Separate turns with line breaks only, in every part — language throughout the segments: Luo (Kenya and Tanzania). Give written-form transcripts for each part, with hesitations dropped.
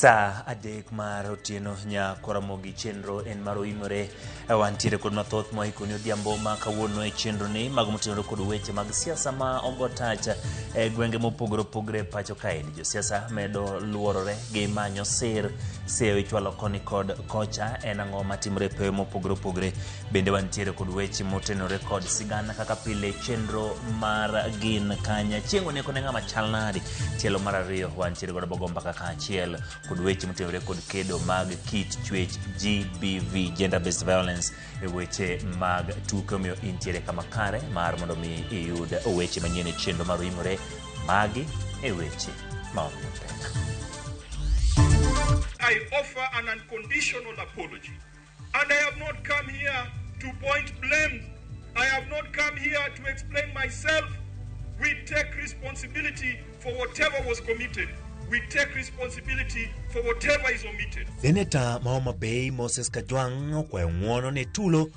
Sa adek mar otieno nya Karamogi chenro en maro imore wantiere kod mathoth moikoni odhiambo ma kawuono e chenro ni mag motenore kod weche mag siasa ma ogo tach gwenge mopogore opogore pacho kae. Josiasa medo luorore gi manyo seyo ichwalo koni kod kocha en ang'o matimore pewe mopogore opogore. Bende wantiere kod weche motenore kod sigana kaka pile chenro mar gin kanya chiengo neko ne ng'ama chal nadi. Tielo mar ariyo wantiere kod bogomba kaka achiel kod weche motenore kod kedo mag kit chwech GBV, gender based violence, e weche mag tuke omiyo intiere kama kare mar mondo mi iyud weche manyien e chenro mar imore magi e weche maonge pek.
I offer an unconditional apology, and I have not come here to point blame. I have not come here to explain myself. We take responsibility for whatever was committed. We take responsibility for whatever is omitted.
Senator Homa Bay Moses Kajwang' okwayo ng'uono ne tulo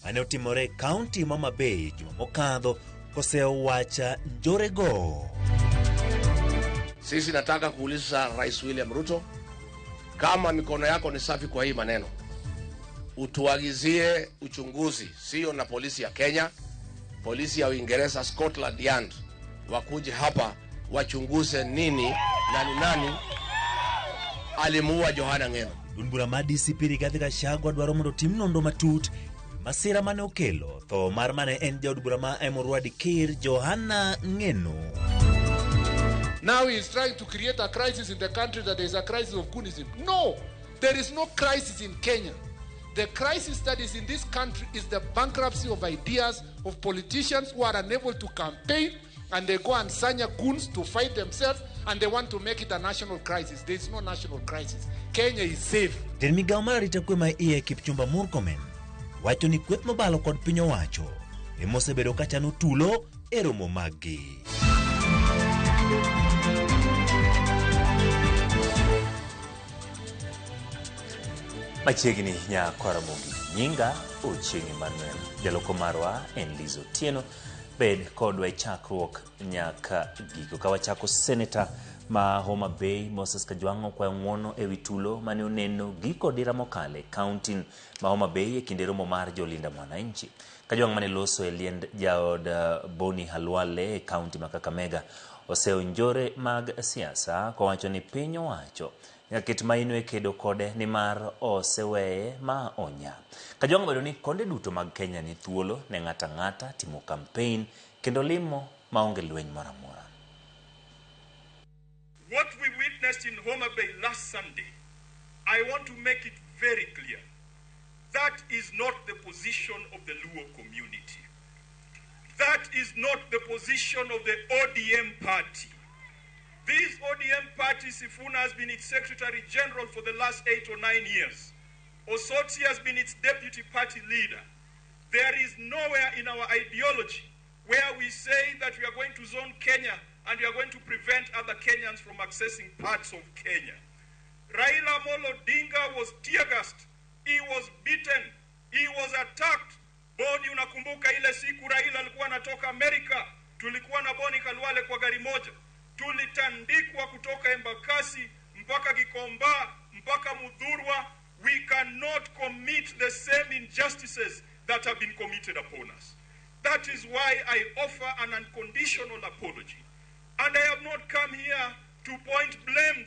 mane otimore kaunti ma Homa Bay juma mokadho kosewacha njorego.
Sisi nataka kuuliza Rais William Ruto, kama mikono yako ni safi kwa hii maneno, utuagizie uchunguzi, sio na polisi ya Kenya, polisi ya Uingereza, Scotland Yard, wakuje hapa wachunguze nini nani alimuua Johana Ngeno.
Dunbura DCP Rigathi Gachagua dwaro mondo tim nonro matut masira mane okelo tho mar mane en jaod bura ma Emurwadi Kir Johana Ngeno.
Now he is trying to create a crisis in the country that there is a crisis of goonism. No, there is no crisis in Kenya. The crisis that is in this country is the bankruptcy of ideas of politicians who are unable to campaign, and they go and sanya goons to fight themselves, and they want to make it a national crisis. There is no national crisis. Kenya is safe.
Del migao mar arita kwe ma iye Kipchumba Murkomen wacho ni kweth mobalo kod piny owacho emosebedo kachano tulo e romo maggi. Machiegni nya Karamogi nyinga Ochieng' Emmanuel, jaloko marwa en Liz Otieno. Bed kodwa e chakruok nyaka giko ka wachako. Senator ma Homa Bay Moses Kajwang' okwayo ng'uono ewi tulo mane oneno giko dira mokale kaunti ma Homa Bay e kinde romo mar jolinda mwananchi. Kajwang' mane loso e liend jaod Boni Halwale e kaunti ma Kakamega oseo njore mag siasa kowacho ni piny owacho yaket maino e kedo kode ni mar oseweye ma onya. Kajwang' bedo ni konde duto mag Kenya ni thuolo ne ng'ata ng'ata timo campaign kendo limo maonge lweny moro amora.
What we witnessed in Homa Bay last Sunday, I want to make it very clear. That is not the position of the Luo community. That is not the position of the ODM party. This ODM party, Sifuna has been its Secretary General for the last 8 or 9 years. Osoti has been its deputy party leader. There is nowhere in our ideology where we say that we are going to zone Kenya and we are going to prevent other Kenyans from accessing parts of Kenya. Raila Amolo Odinga was tear-gassed. He was beaten. He was attacked. Boni, unakumbuka ile siku Raila alikuwa anatoka Amerika, tulikuwa na Boni Khalwale kwa gari moja. Tulitandikwa kutoka Embakasi mpaka Gikomba mpaka Mudhurwa. We cannot commit the same injustices that have been committed upon us. That is why I offer an unconditional apology. And I have not come here to point blame.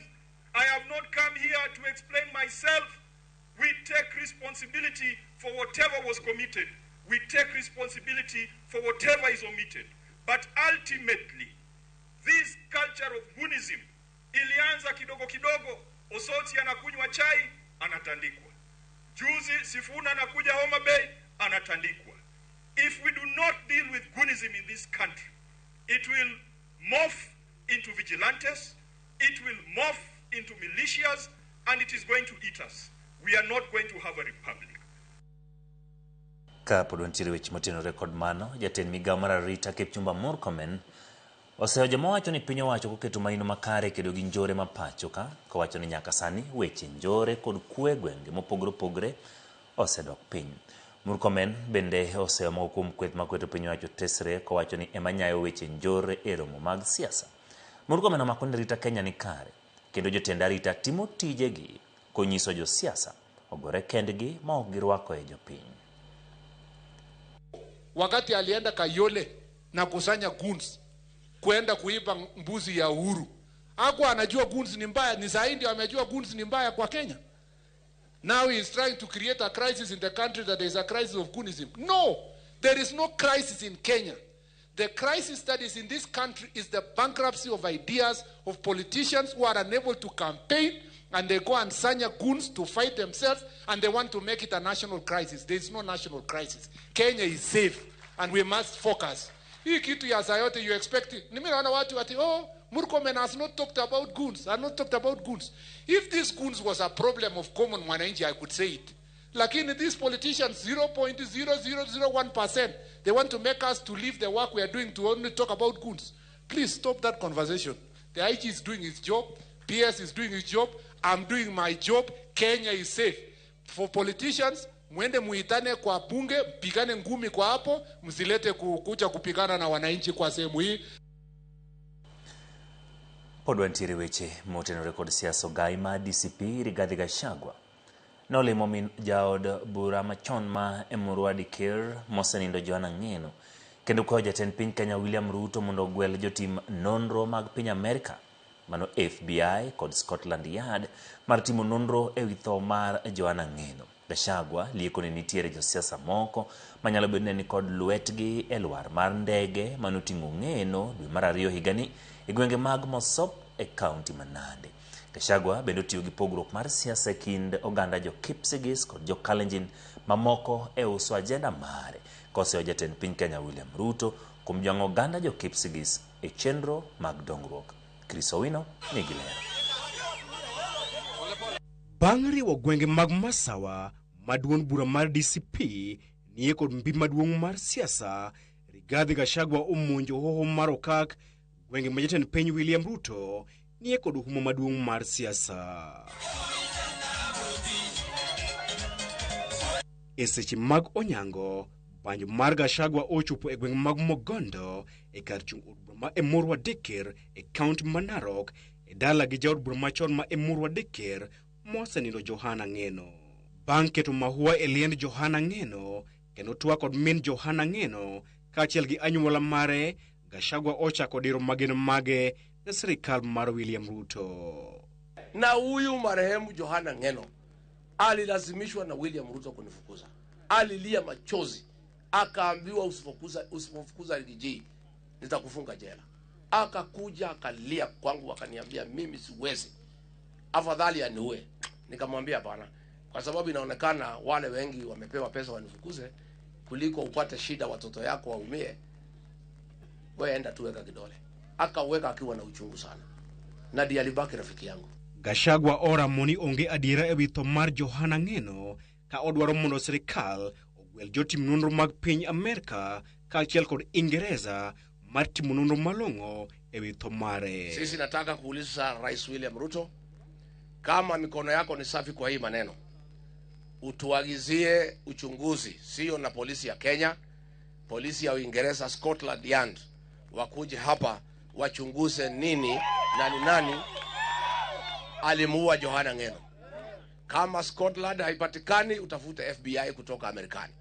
I have not come here to explain myself. We take responsibility for whatever was committed. We take responsibility for whatever is omitted. But ultimately, this culture of goonism ilianza kidogo kidogo. Osoti anakunywa chai, anatandikwa. Juzi Sifuna anakuja Homa Bay, anatandikwa. If we do not deal with goonism in this country, it will morph into vigilantes, it will morph into militias, and it is going to eat us. We are not going to have a republic.
Ka podontiere weche motenore kod mano, jatend migao mar arita Kipchumba Murkomen oseo joma wacho ni piny owacho koketo maino makare kedo gi njore mapacho ka kowacho ni nyaka sani weche njore kod kwe gwenge mopogore opogore osedok piny. Murkomen bende oseo moko kuom kweth makweto piny owacho tesre kowacho ni ema nyayo weche njore e romo mag siasa. Murkomen omako ni rita Kenya ni kare kendo jotend arita timo tijegi konyiso josiasa ogore kendgi ma ok girwako e jopiny.
Wakati alienda Kayole na kusanya guns kwenda kuiba mbuzi ya Uhuru, hakuwa anajua guns ni mbaya. Ni saa hii ndio amejua guns ni mbaya kwa Kenya. Now he is trying to create a crisis in the country that there is a crisis of goonism. No, there is no crisis in Kenya. The crisis that is in this country is the bankruptcy of ideas of politicians who are unable to campaign, and they go and sanya goons to fight themselves, and they want to make it a national crisis. There is no national crisis. Kenya is safe, and we must focus. Hii kitu ya Sayote you expect it. Nimeona watu ati, oh, Murkomen has not talked about goons. Has not talked about goons. If this goons was a problem of common mwananchi, I could say it. Lakini these politicians, 0.0001%, they want to make us to leave the work we are doing to only talk about goons. Please stop that conversation. The IG is doing his job. PS is doing his job. I'm doing my job. Kenya is safe. For politicians, mwende muitane kwa bunge, mpigane ngumi kwa hapo, msilete kukuja kupigana na wananchi kwa sehemu hii.
Podwa ntiri weche motenore kod siasa ogai ma DCP Rigathi Gachagua nolimo min jaod bura machon ma Emurua Dikir mosenindo Johana Ng'eno kendo kwayo jatend piny Kenya William Ruto mondo ogwel jotim nonro mag piny Amerika mano FBI kod Scotland Yard mar timo nonro ewi tho mar Johana Ng'eno. Gachagua lieko ni nitiere josiasa moko manyalo bedo ni kod lwetgi e lwar mar ndege manoting'o Ng'eno dwe mar 2 higani e gwenge mag Mosop e kaunti ma Nandi. Gachagua bende tiyo gi pogruok mar siasa e kind oganda jo Kipsigis kod jo Kalenjin mamoko e uso ajenda mare koseyo jatend piny Kenya William Ruto kuom jang'o oganda jo Kipsigis e chenro mag dongruok. Chris Owino nigi lero.
Bang' riwo gwenge mag Masawa, maduong' bura mar DCP nie kod mbi maduong' mar siasa, Rigathi Gachagua omonjo hoho mar okak gwenge ma jatend piny William Ruto nie kod humo maduong' mar siasa. E seche mag Onyango, banjo mar Gachagua ochopo e gwenge mag Mogondo e kar chung' od bura ma Emurua Dikir e kaunti ma Narok e dala gi jaod bura machon ma Emurua Dikir mosenindo Johana Ng'eno. Bang' keto mahua e liend Johana Ng'eno kendo twak kod min Johana Ng'eno kaachiel gi anyuola mare, Gachagua ochako diro mageno mage na serikal mar William Ruto.
Na huyu marehemu Johana Ng'eno alilazimishwa na William Ruto kunifukuza. Alilia machozi, akaambiwa usipofukuza Rigiji nitakufunga jela. Akakuja akalia kwangu akaniambia mimi siwezi, afadhali aniue. Nikamwambia bana, kwa sababu inaonekana wale wengi wamepewa pesa wanifukuze kuliko upate shida watoto yako waumie, wewe enda tuweka kidole. Akaweka akiwa na uchungu sana, na ndiye alibaki rafiki yangu.
Gachagua ora moni onge adiera ewi tho mar Johana Ng'eno ka odwaro mondo serikal ogwel jotim nonro mag piny Amerika kaachiel kod Ingereza mar timo nonro malong'o ewi tho mare.
Sisi nataka kuuliza Rais William Ruto, kama mikono yako ni safi kwa hii maneno, utuagizie uchunguzi, sio na polisi ya Kenya, polisi ya Uingereza Scotland Yard wakuje hapa wachunguze nini na ni nani alimuua Johana Ng'eno. Kama Scotland haipatikani, utafute FBI kutoka Amerikani.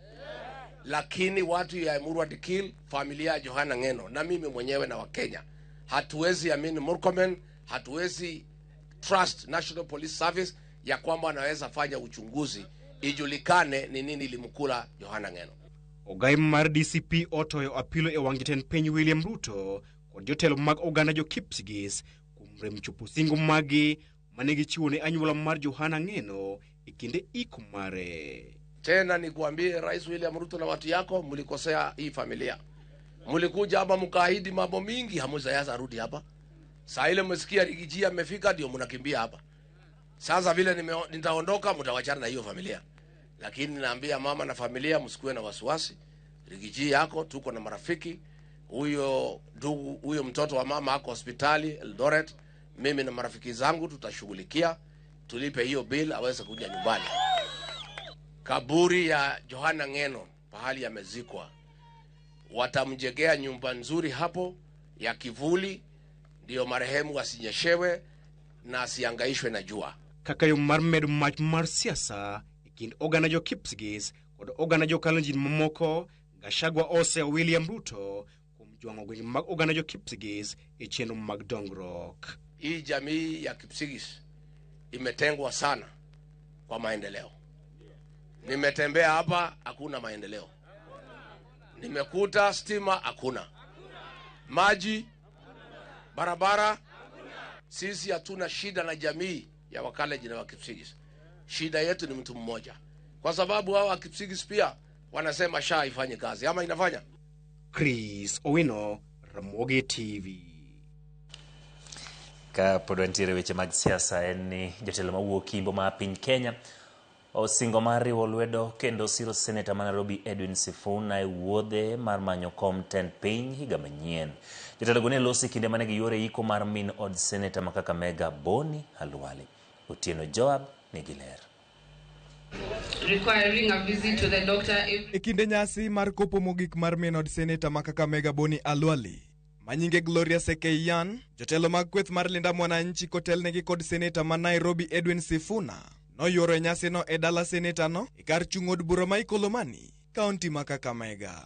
Lakini watu ya Emurua Dikir, familia ya Johana Ng'eno na mimi mwenyewe na Wakenya, hatuwezi amini Murkomen, hatuwezi trust National Police Service ya kwamba anaweza fanya uchunguzi ijulikane ni nini ilimkula Johana Ng'eno.
Ogai mar DCP otoyo apilo e wang' jatend piny William Ruto kod jotelo mag oganda jo Kipsigis kuom rem chopo singo magi mane gichiwo ne anyuola mar Johana Ng'eno e kinde iko mare.
Tena nikuambie Rais William Ruto na watu yako, mlikosea hii familia. Mlikuja hapa mkaahidi mambo mingi, hamuzayasa rudi hapa. Saa ile mmesikia Rigiji amefika ndio mnakimbia hapa. Sasa vile nitaondoka mtawachana na hiyo familia. Lakini naambia mama na familia msikuwe na wasiwasi. Rigiji yako tuko na marafiki. Huyo ndugu, huyo mtoto wa mama ako hospitali Eldoret. Mimi na marafiki zangu tutashughulikia, tulipe hiyo bill aweze kuja nyumbani. Kaburi ya Johana Ng'eno pahali amezikwa, watamjengea nyumba nzuri hapo ya kivuli, ndio marehemu asinyeshewe, na asiangaishwe na jua.
Kakayo mar medo mach mar siasa kind oganda jo Kipsigis kod oganda jo Kalenjin mamoko, Gachagua ose William Ruto kuom jwang'o gwenge mag oganda jo Kipsigis e chenro mag dongruok.
Hii jamii ya Kipsigis imetengwa sana kwa maendeleo. Nimetembea hapa, hakuna maendeleo. Nimekuta stima hakuna, maji, barabara. Sisi hatuna shida na jamii ya Wakalenjin na Wakipsigis. Shida yetu ni mtu mmoja, kwa sababu hao Wakipsigis pia wanasema SHA ifanye kazi, ama inafanya.
Chris Owino, Ramogi TV.
Ka podwantiere weche mag siasa en ni jotelo mawuok Kimbo ma piny Kenya osingo mar riwo lwedo kendo siro Senator ma Nairobi Edwin Sifuna e wuodhe mar manyo kom tend piny higa manyien. Jotelo go ne losi kinde mane giyore iko mar min od Senator ma Kakamega Boni Halwale. Otieno Joab nigi ler.
Requiring a visit to the doctor.
E kinde nyasi mar kopo mogik mar min od Senator ma Kakamega Boni Halwale, manyinge Gloria Sekeiyan, jotelo mag kweth mar Linda Mwananchi kotelnegi kod Senator ma Nairobi Edwin Sifuna noyoro nyasi no e dala Senator no e kar chung od bura ma Ikolomani, kaunti ma Kakamega.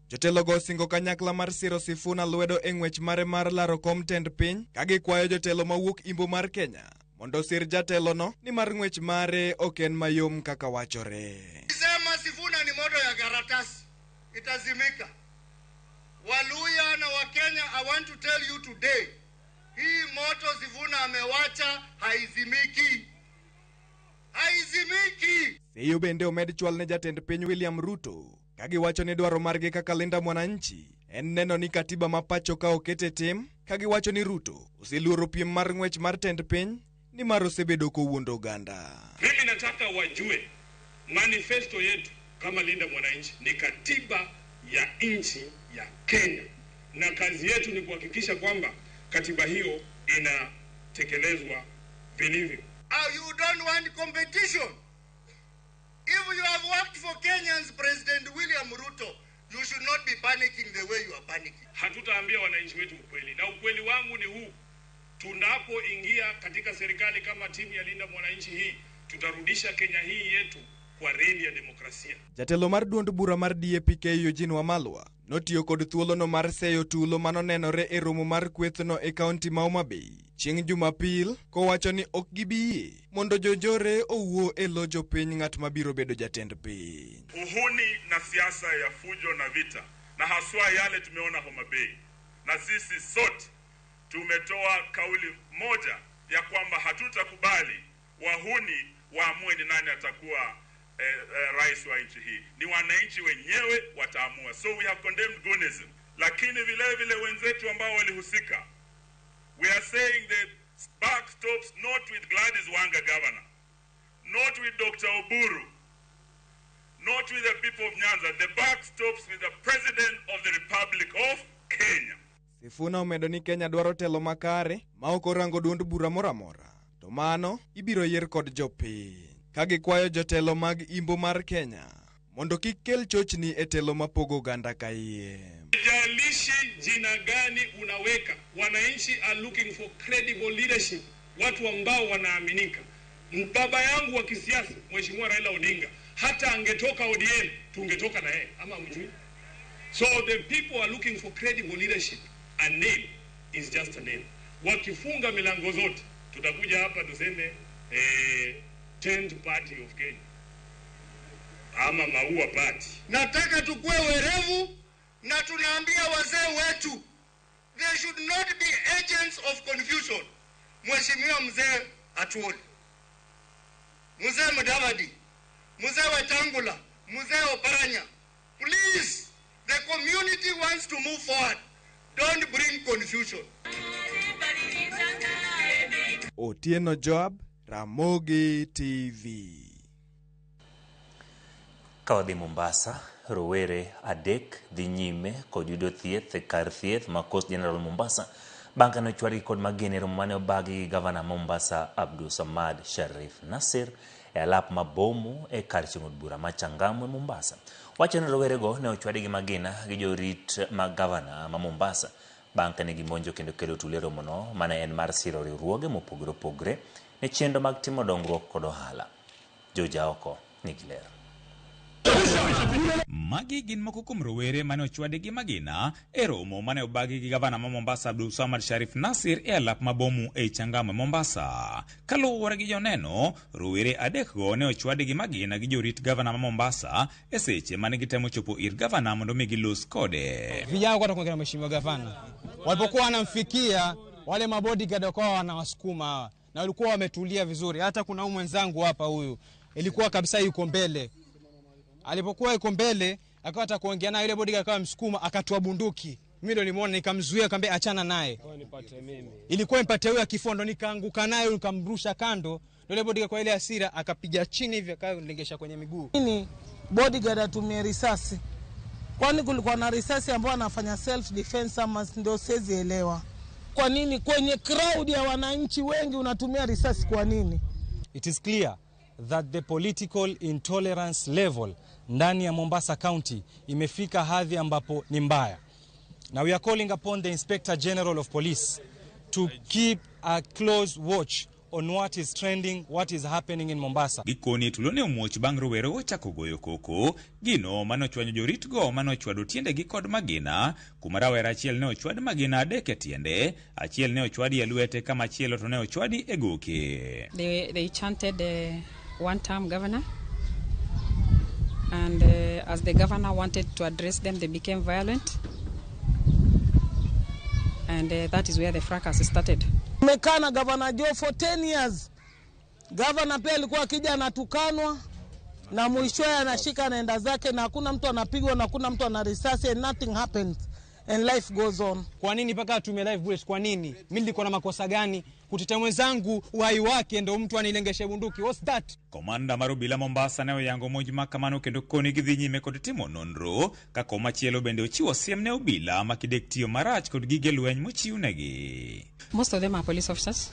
Jotelo go singo kanyakla mar siro Sifuna lwedo e ng'wech mare mar laro kom tend piny, ka gikwayo jotelo mawuok Imbo mar Kenya mondo sir jatelo no ni mar ng'wech mare oken mayom kaka wachore.
Sema Sifuna ni moto ya karatasi, itazimika. Waluya na Wakenya, I want to tell you today, hii moto Sifuna amewacha haizimiki. Haizimiki.
Seyo bende omed chwal ne jatend piny William Ruto, kagi wacho ni dwaro margi kaka Linda Mwananchi en neno ni katiba mapacho ka okete tim, kagi wacho ni Ruto oseluoro piem mar ng'wech mar tend piny ni mar osebedo kowuondo oganda.
Mimi nataka wajue manifesto yetu kama Linda Mwananchi ni katiba ya nchi ya Kenya, na kazi yetu ni kuhakikisha kwamba katiba hiyo inatekelezwa vilivyo.
You don't want competition. If you have worked for Kenya's President William Ruto, you should not be panicking the way you are panicking.
Hatutaambia wananchi wetu ukweli, na ukweli wangu ni huu: tunapoingia katika serikali kama timu ya Linda Mwananchi hii, tutarudisha Kenya hii yetu kwa reli ya demokrasia.
Jatelo mar duond bura mar DAP Eugene Wamalwa notiyo kod thuolono mar seyo tulo manonenore e romo mar kwethno e kaunti ma Homa Bay chieng' Jumapil, kowacho ni ok gibiyie mondo jojore owuo e lo jopiny ng'at mabiro bedo jatend piny.
Uhuni na siasa ya fujo na vita, na haswa yale tumeona Homa Bay, na sisi sote tumetoa kauli moja ya kwamba hatutakubali wahuni waamue ni nani atakuwa rais wa nchi hii. Ni wananchi wenyewe wataamua. So we have condemned goonism. Lakini vile vile wenzetu ambao walihusika, we are saying the buck stops not with Gladys Wanga governor, not with Dr. Oburu, not with the people of Nyanza. The buck stops with the President of the Republic of Kenya.
Sifuna omedo ni Kenya dwaro telo makare ma ok orango duond bura moramora, to mano ibiro yier kod jopiny. Kagi kwayo jotelo mag Imbo mar Kenya mondo kik kel chochni e telo mapogo oganda kaiye.
Jalishi jina gani unaweka, wananchi are looking for credible leadership, watu ambao wanaaminika. Baba yangu wa kisiasa Mheshimiwa Raila Odinga, hata angetoka ODM tungetoka na yeye, ama mjui. So the people are looking for credible leadership. A name is just a name. Wakifunga milango zote, tutakuja hapa tuseme 10th party of Kenya ama Maua party.
Nataka tukue werevu, na tunaambia wazee wetu, they should not be agents of confusion. Mheshimiwa mzee Atuoli, mzee Mudavadi, mzee Wetangula, mzee Oparanya, please, the community wants to move forward. Don't bring confusion.
Otieno Joab, Ramogi TV.
Kawadhi Mombasa, rowere adek dhi nyime kod yudo thieth e kar thieth ma Coast General Mombasa bang' kane ochwargi kod magene romo mane obagi gi gavana Mombasa Abdul Samad Sharif Nasir e alap mabomo e kar chung' od bura ma Changamwe Mombasa. Wacho ni rowere go ne ochwadi gi magina gi jorit mag gavana ma Mombasa bang' kane gimonjo kendo kelo tulero mono mane en mar siro riwruoge mopogore opogore ne chenro mag timo dongruok kod ohala. Joja oko nigi ler.
Magi gin moko kuom rowere mane ochwadi gi magina e romo mane obagi gi gavana ma Mombasa Abdulswamad Sharif Nassir e alap mabomu e Changamwe Mombasa. Kaluwore gi joneno, rowere adekgo ne ochwadi gi magina gi jorit gavana ma Mombasa e seche mane gitemo chopo ir gavana mondo mi gilos kode.
Vijana kwa tukuongea na mheshimiwa gavana, walipokuwa wanamfikia wale mabodyguard wakawa wanawasukuma na walikuwa wametulia vizuri. Hata kuna huyu mwenzangu hapa, huyu ilikuwa kabisa yuko mbele. Alipokuwa yuko mbele akawa atakuongea na yule bodyguard akawa msukuma akatoa bunduki. Mimi ndo nimeona nikamzuia, akamwambia achana naye. Ilikuwa impate huyo kifondo, nikaanguka naye nikamrusha kando. Yule bodyguard kwa ile hasira akapiga chini hivi akalengesha kwenye miguu.
Nini bodyguard atumie risasi? Kwani kulikuwa na risasi ambayo anafanya self defense ama ndio siwezi elewa. Kwa nini kwenye crowd ya wananchi wengi unatumia risasi kwa nini?
It is clear that the political intolerance level ndani ya Mombasa County imefika hadhi ambapo ni mbaya. Now we are calling upon the Inspector General of Police to keep a close watch on what is trending, what is happening in Mombasa.
Gikoni tulone umuoch bang' rowere ochako goyo koko, gino manochwanyo joritgo manochwado tiende gi kod magina, kuma rawera achiel ne ochwad magina adek e tiende, achiel ne ochwadi e lwete kama achiel to ne ochwadi e goke.
They chanted one-term governor, and as the governor wanted to address them, they became violent, and that is where the fracas started.
Tumekaa na Governor Joe for 10 years. Governor pia alikuwa akija anatukanwa na mwishowe anashika anaenda zake na hakuna mtu anapigwa na hakuna mtu ana risasi and nothing happens and life goes on.
Kwa nini mpaka atumie live bullet? Kwa nini? Mimi nilikuwa na makosa gani kutetea mwenzangu uhai wake ndio mtu anilengeshe bunduki? What's that?
Komanda marobila Mombasa ne oyango monj makamano kendo koni gidhi nyime kod timo nonro kaka machielo bende ochiwo siem ne obila makidek tiyo marach kod gige lweny mochiwnegi.
Most of them are police officers.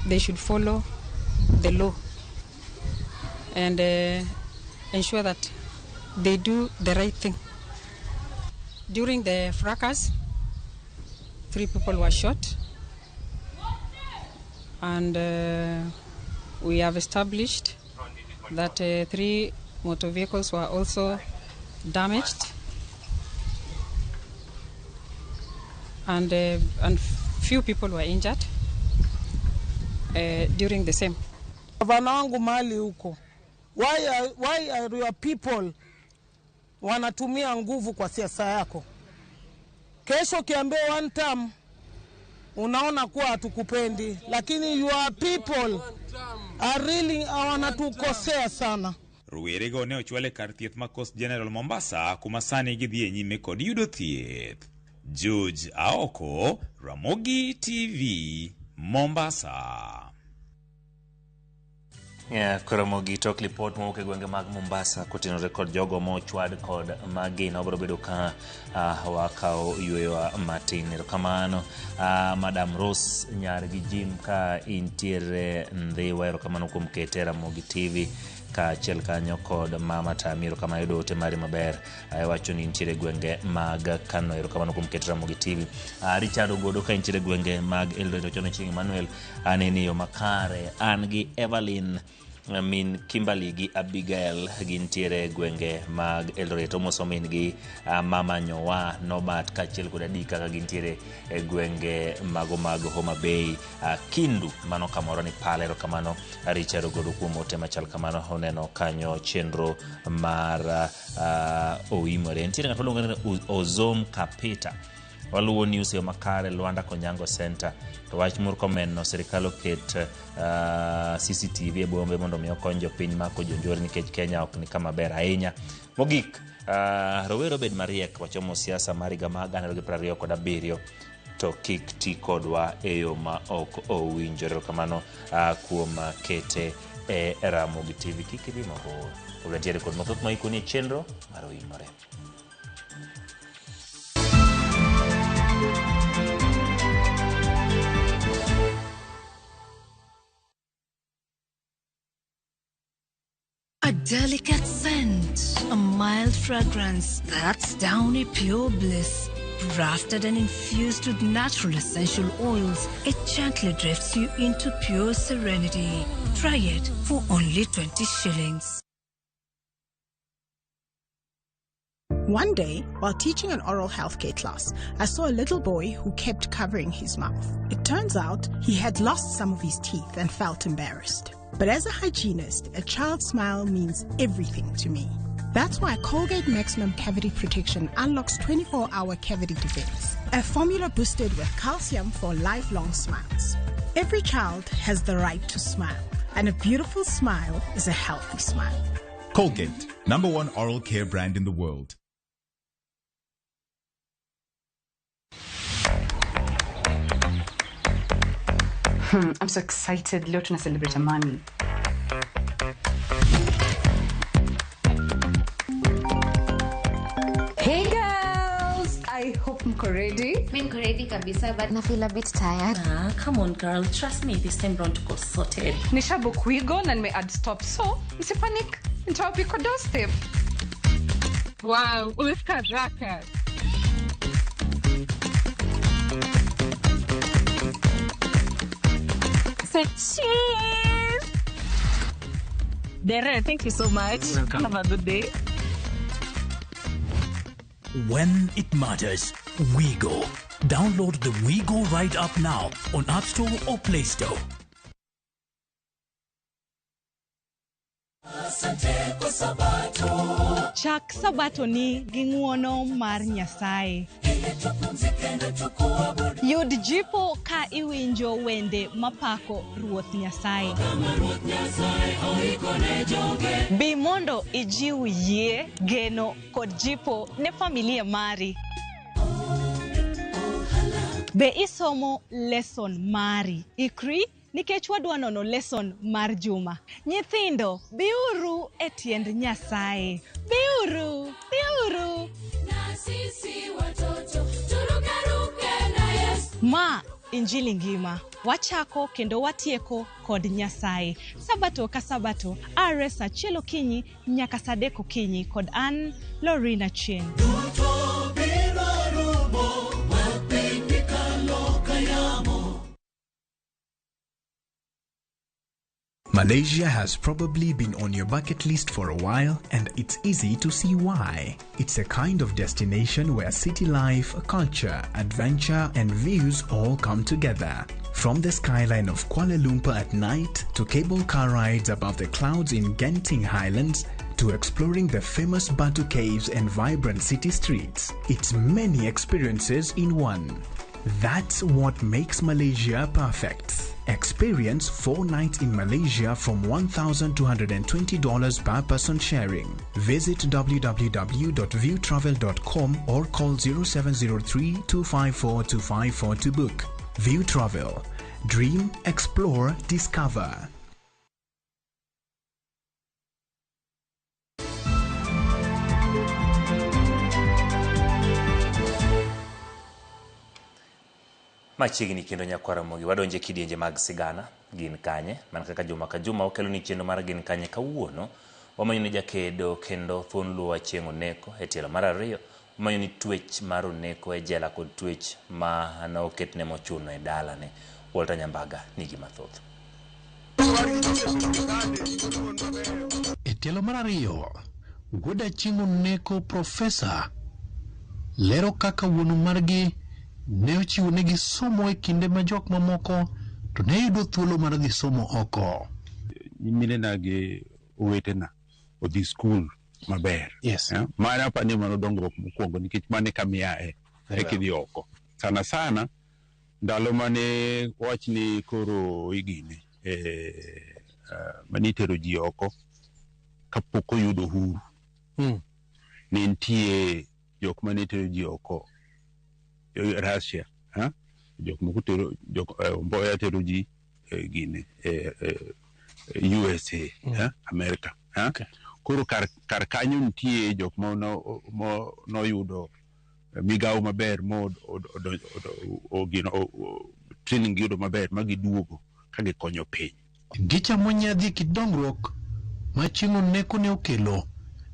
They should follow the law and ensure that they do the right thing. During the fracas, 3 people were shot, and we have established that 3 motor vehicles were also damaged, and few people were injured during the same.
Gavana wangu mali huko. Why are your people wanatumia nguvu kwa siasa yako? Kesho kiambia one term unaona kuwa hatukupendi, lakini your people are really wanatukosea sana.
Rowerego ne ochwale kar thieth ma Coast General Mombasa kuma sani gidhi e nyime kod yudo thieth. George Aoko, Ramogi TV, Mombasa.
Ramogi tok lipot mowuok e gwenge mag Mombasa kotenore kod jogo mochwad kod magina. Obiro bedo ka wakao yweyowa matin. Erokamano Madam Rose nyar gi Jim ka intiere Ndhiwa. Erokamano kuom kete Ramogi TV ka achiel kanyo kod Mama Tamiro kama yudo ote mari maber. Wacho ni intiere gwenge mag Kano. Erokamano kuom kete Ramogi TV. Richard Ogodo ka intiere gwenge mag Eldoret. Ochono Chieng' Emmanuel aneni yo makare. An gi Evelyn min Kimberly gi Abigail gintiere gwenge mag Eldoret. Omoso min gi Mama Nyowa Nobat kachiel kod Adika ka gintiere gwenge mago mag Homa Bay. Kindu mano kamoro ni pale. Erokamano Richard Ogodo kuom ote machal kamano oneno kanyo chenro mar Oimore. Ntiere ng'ato luongo ni Ozom Kapita. Waluwo news yo makare Luanda Konyango Center. To wach Murkomen no sirikal oket CCTV e bombe mondo mi okony jopiny mako jonjore nikech Kenya ok ni kama ber ahinya. Mogik rowero bed mariek wachomo siasa mar higa mag 2027 to kik ti kodwa e yo ma ok owinjore. Kamano kuom kete e Ramogi TV kik idhi mabor. Uletiere kod mathoth ma ikoni chenro mar Oimore.
A delicate scent, a mild fragrance, that's Downy Pure Bliss. Crafted and infused with natural essential oils, it gently drifts you into pure serenity. Try it for only 20 shillings.
One day, while teaching an oral healthcare class, I saw a little boy who kept covering his mouth. It turns out he had lost some of his teeth and felt embarrassed. But as a hygienist, a child's smile means everything to me. That's why Colgate Maximum Cavity Protection unlocks 24-hour cavity defense, a formula boosted with calcium for lifelong smiles. Every child has the right to smile, and a beautiful smile is a healthy smile.
Colgate, #1 oral care brand in the world.
I'm so excited. Leo tuna celebrate Amani. Hey girls! I hope mko ready.
Mko ready kabisa, but I feel a bit tired. Come on girl, trust me, this time round tuko sorted.
Nishabook Wigo na nime add stop, so msipanic. Nitawapika doorstep. Wow, umefika raka.
Cheers! Dere, thank you so much.
Welcome.
Have a good day.
When it matters, we go. Download the WeGo right app now on App Store or Play Store.
Chak Sabato ni ginguono mar Nyasaye. Yud jipo ka iwinjo wende mapako Ruoth Nyasaye. Bi mondo ijiw yie, geno kod jipo ne familia mari. Be isomo lesson mari. Ikri nikech wadwa nono lesson mar juma. Nyithindo, biuru e tiend Nyasaye. Biuru, biuru. Na sisi watoto, turukaruke na Yesu. Ma injili ngima. Wachako kendo watieko kod Nyasaye. Sabato ka sabato, RS achielo kinyi nyaka sadeko kinyi kod an Lorena Chen.
Malaysia has probably been on your bucket list for a while, and it's easy to see why. It's a kind of destination where city life, culture, adventure, and views all come together. From the skyline of Kuala Lumpur at night, to cable car rides above the clouds in Genting Highlands, to exploring the famous Batu Caves and vibrant city streets. It's many experiences in one. That's what makes Malaysia perfect. Experience 4 nights in Malaysia from $1,220 per person sharing. Visit www.viewtravel.com or call 0703-254-254 to book. View Travel. Dream, explore, discover.
Machiegni kendo nyakwara mogi wadonje kidienje mag sigana gin kanye man kaka juma ka juma okelo ni chendo mar gin kanye kawuono wamanyo ni jakedo kendo thon luwa chieng' oneko e tielo mar ariyo wamanyo ni twech mar oneko e jela kod twech ma na oketne mochuno e dalane. Walter Nyambaga nigi mathoth.
E tielo mar ariyo wuoda chieng' oneko profesa lero kaka wuonu margi ne ochiwo negi somo e kinde ma jok mamoko to ne yudo thuolo mar dhi somo oko.
Nyimine na gi owetena odhi skul maber.
Yes.
Mana pani mano dongruok mokwongo nikech mane kamiae e kidhi oko. Sana sana ndalo mane wach ni koro igine mani tero ji oko kapok oyudo huru. Ne nitie jok mane tero ji oko Russia, jok moko tero jok mboya tero ji gine USA, America, koro kar kanyo nitie jok ma no yudo migawo maber mod gino training yudo maber magiduogo ka gikonyo piny.
Gichamo nyadhi kidongruok ma chieng' oneko ne okelo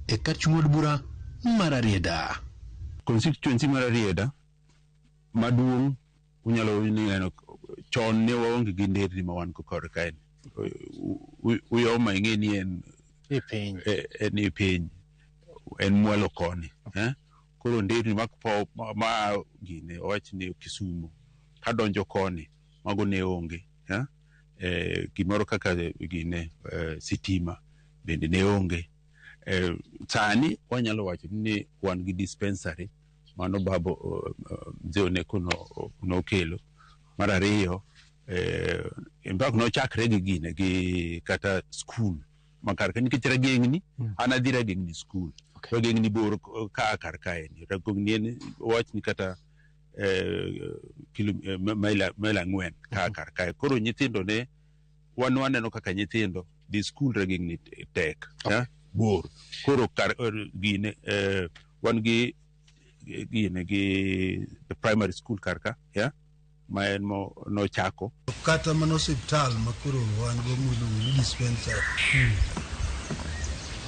e kar chung'od bura mar Arieda.
Constituency mar Arieda maduong' unyalo neno chon ne waonge gi nderni ma wan kod kae uyoma ing'e ni en piny en mwalo koni koro nderni ma gine wach ni Kisumu kadonjo koni mago ne onge gimoro kaka gine sitima bende ne onge sani wanyalo wacho ni wan gi dispensary mano babo mzee nokelo mar ariyo imbak nochakre gi gine gi kata school makar ka nikech ragengni an adhi ragengni school ragengni bor ka kar kae ni ragengni wach ni kata maila ng'wen ka kar kae koro nyithindo ne waneno kaka nyithindo di school ragengni tek bor koro kar gine wan gi gine gi primary school karka ma en no chako
kata mano hospital makoro wan go mulo dispensary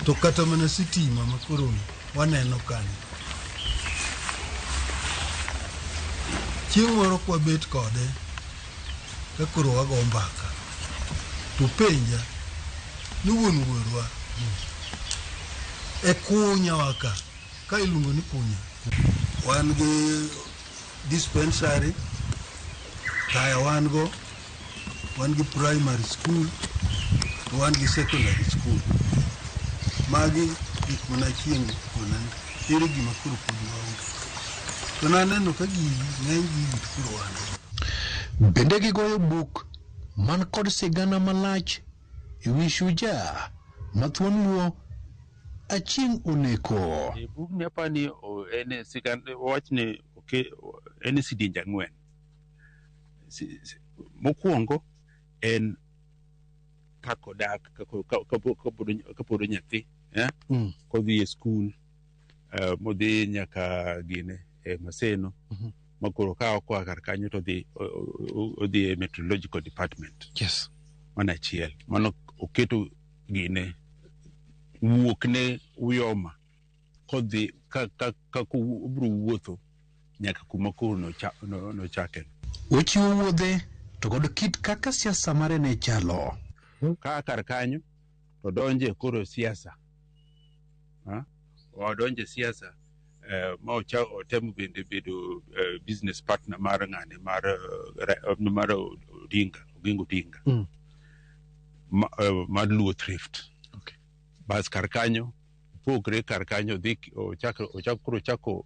to kata mana sitima makoro waneno kan chieng' moro kwa bet kode ka koro wago mbaka to penja ni wuon wuorwa e kunya waka ka iluongo ni kunya wan gi dispensary kaya wan gi primary school wan gi secondary school magi gik mana chieng' kunan ere gima kuro waonge to naneno ka ng'eny gi kuro wan
bende gigoyo buk man kod sigana malach ewi Shujaa ma thuon luo achieng' oneko
buk ni apani en sigana wach ni en sidinja ng'wen mokwongo en kako dak kapodo nyathi kodhi e skul modhi nyaka gine Maseno makoro ka okoa kar kanyo to odhi e meteorological department mana achiel mano oketo gine wuok ne uyoma kodhi ka obro wuotho nyaka kuma koro nochake
ochiwo wuodhe to kod kit kaka siasa mare ne chalo
ka kar kanyo to donje koro siasa odonje siasa ma otemo bende bedo business partner mar ng'ane mar Oginga Odinga mar Luo Thrift bas kar kanyo pogre kar kanyo ochako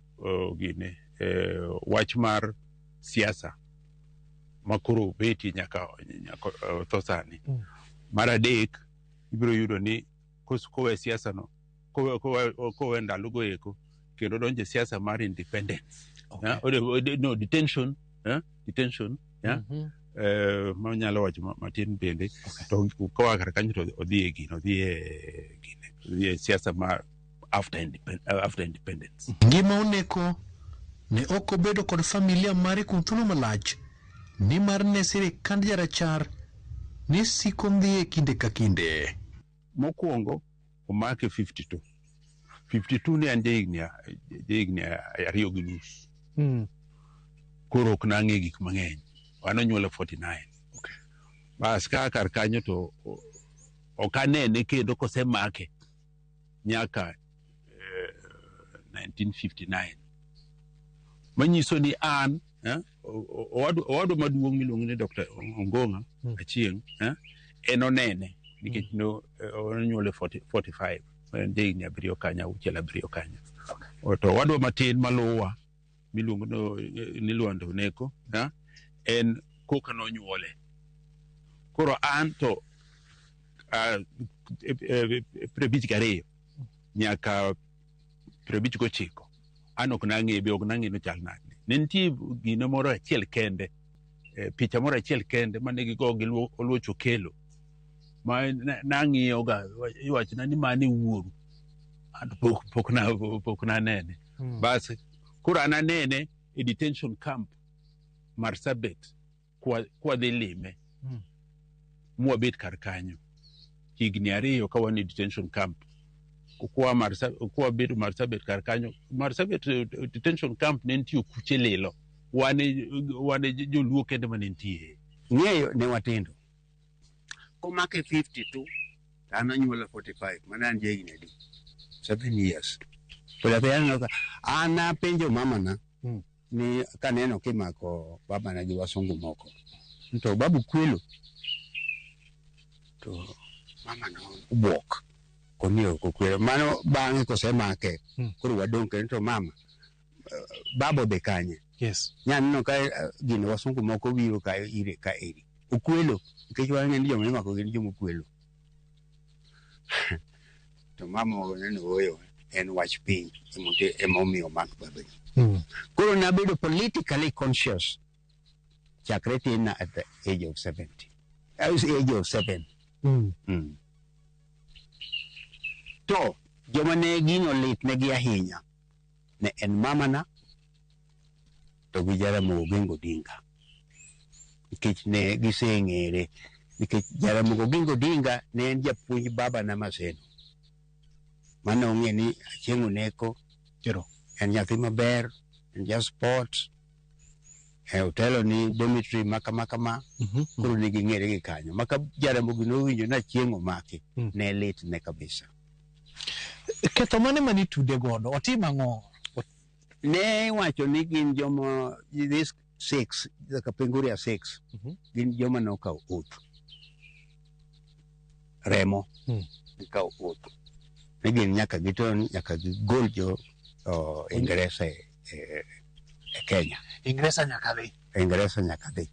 gine wach mar siasa makoro beti nyaka thosani mar adek ibiro yudo ni kowe siasa no kowe ndalo go eko kendo donje siasa mar independence no detention ma nyalo wacho matin bende to kowa kar kanyo to odhi e siasa mar after independence
ngima oneko ne ok obedo kod familia mare kuom thuolo malach ni mar ne sirikand jarachar ne siko ndhiye kinde ka kinde
mokwongo omake 52 ne an jahigni ariyo gi nus koro ok nang'e gik mang'eny an onyuola 49 bas ka kar kanyo to ok anene kendo kosemake nyaka 1959 manyiso ni an owadwa maduong' miluongo ni Dr. Ongonga achieng' en onene nikech onyuole 45 jahigni abiriyo kanyo auchiel abiriyo kanyo to owadwa matin maluwa miluongo ni Lwando Neko en koka nonyuole koro an to 52 nyaka 59 an ok nang'e no chal nade ne nitie gino moro achiel kende picha moro achiel kende mane gigo gi Oluoch Okelo ma nang'iyo ga iwachona ni mane wuoru pok na nene bas koro an anene e detention camp Marsabit kwa dhi lime mwabet kar kanyo higni ariyo ka wan e detention camp kwa bedo Marsabit kar kanyo Marsabit detention camp ne nitie kuche lilo wane joluo kende manentie.
Ng'eyo ne watindo. Komake 52, tano nyuola 45, manan jegi nedi. 7 years. Pula peyano ana penjo mama na ni kaneno kimako baba na gi wasungu moko. To babu kwelo. To mama na walk. Konio kokwelo. Mano bange kosemake. Kuru wadonke to mama. Babo bekanye.
Yes.
Nyan no ka gino wasungu moko biro ka ire ka iri. Ukwelo. Kechwa ngeni jomo mako gini jomo kwelo. To mama neno oyo en watch ping emomi o mak babe. Kuro na bedo politically conscious. Chakreti na at the age of 70. I was age of 7. To joma ne gino lit ne gi ahinya. Ne en mama na to gi Jaramogi Oginga Odinga. Nikech ne giseng'ere. Nikech Jaramogi Oginga Odinga ne en japuonj baba na Maseno. Mano ong'e ni Achieng' Oneko en nyathi maber, en ja sport, otelo ni dormitory makama, koro nigi ng'ere gi kanyo. Maka Jaramogi nowinjo na Achieng' omaki, ne lit ne kabisa.
Ketho mane manitude godo, otimo ang'o?
Ne wacho ni gin joma, this 6, the Kapenguria 6, gin joma nokaw oath. Remo, nokaw oath. Ne gin nyaka giton, nyaka gigol jo Ingresa e Kenya.
Ingresa nyaka dhi.
Ingresa nyaka dhi.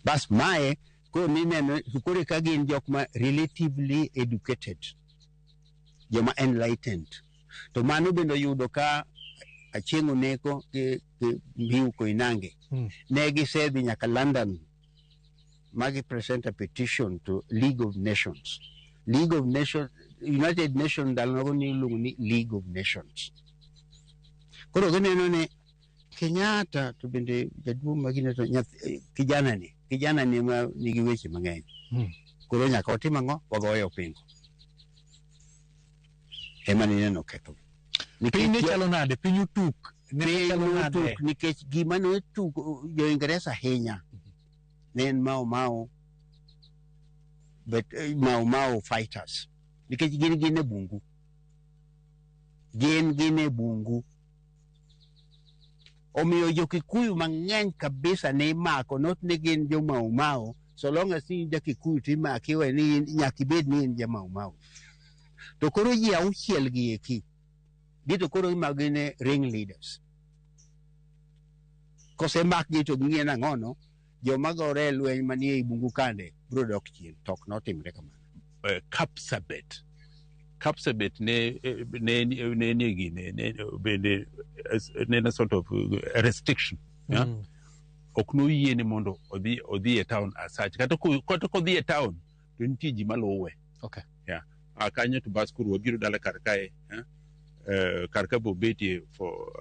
Bas mae, koro nineno, kore ka gin jok ma relatively educated, joma enlightened. To mano bendo yudo ka Achieng' Oneko gi Mbiu Koinange. Ne gisedhi nyaka London, magi present a petition to League of Nations. League of Nations, United Nations dalogo ni iluongo ni League of Nations. Koro gineno ni Kenyatta to bende jaduong' magine to kijana ni ma nigi weche mang'eny. Koro nyaka otim ang'o? Wagoye opingo. Ema nineno ketho.
Piny ne chalo nade? Piny utuk?
Nikech gima notuk jo-Ingresa ahinya ne en Mau fighters. Nikech gin e bungu. Gin e bungu. Omiyo jo-Kikuyu mang'eny kabisa ne imako, not ne gin jo Mau, so long as in ja-Kikuyu timaki we ni nyaka ibed ni in ja Mau. To koro ji auchiel gi eki. Gito koro imagi ne ring leaders. Kose makgi to ging'e nang'ono, joma gore e lweny manie i bungu kande bro dok chien, tok notimre kamano.
Kapsabet ne a sort of restriction. Ok no yiene mondo odhi e town as such. Kata kodhi e town, to nitie ji maluwe.
Okay.
Yeah. Kanyo to bas kuro wabiro dala kar kae. Kar ka bobetie for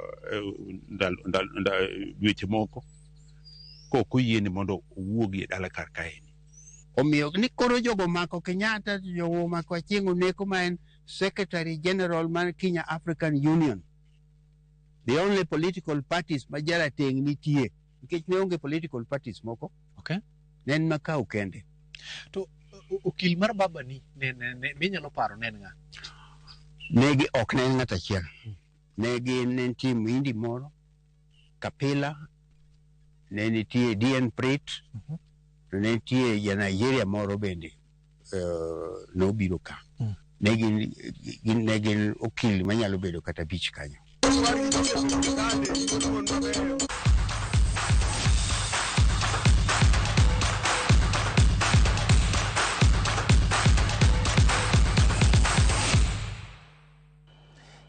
dweche moko. Koko yiene mondo owuogi e dala kar kae.
Omiyo ni koro jogo mako Kenyatta, jogo mako Achieng' Oneko ma en Secretary General man Kenya African Union. The only political parties ma jarateng' nitie. Nikech ne onge political parties moko.
Okay.
Ne en makaw kende.
To okil mar baba ni minyalo paro ne ng'a?
Negi ok ne ng'at achiel. Ne nitie Muhindi moro, Kapila, ne nitie DN Prit, to ne nitie ja Nigeria moro bende nobiro ka. Ne gin okil manyalo bedo kata bich kanyo.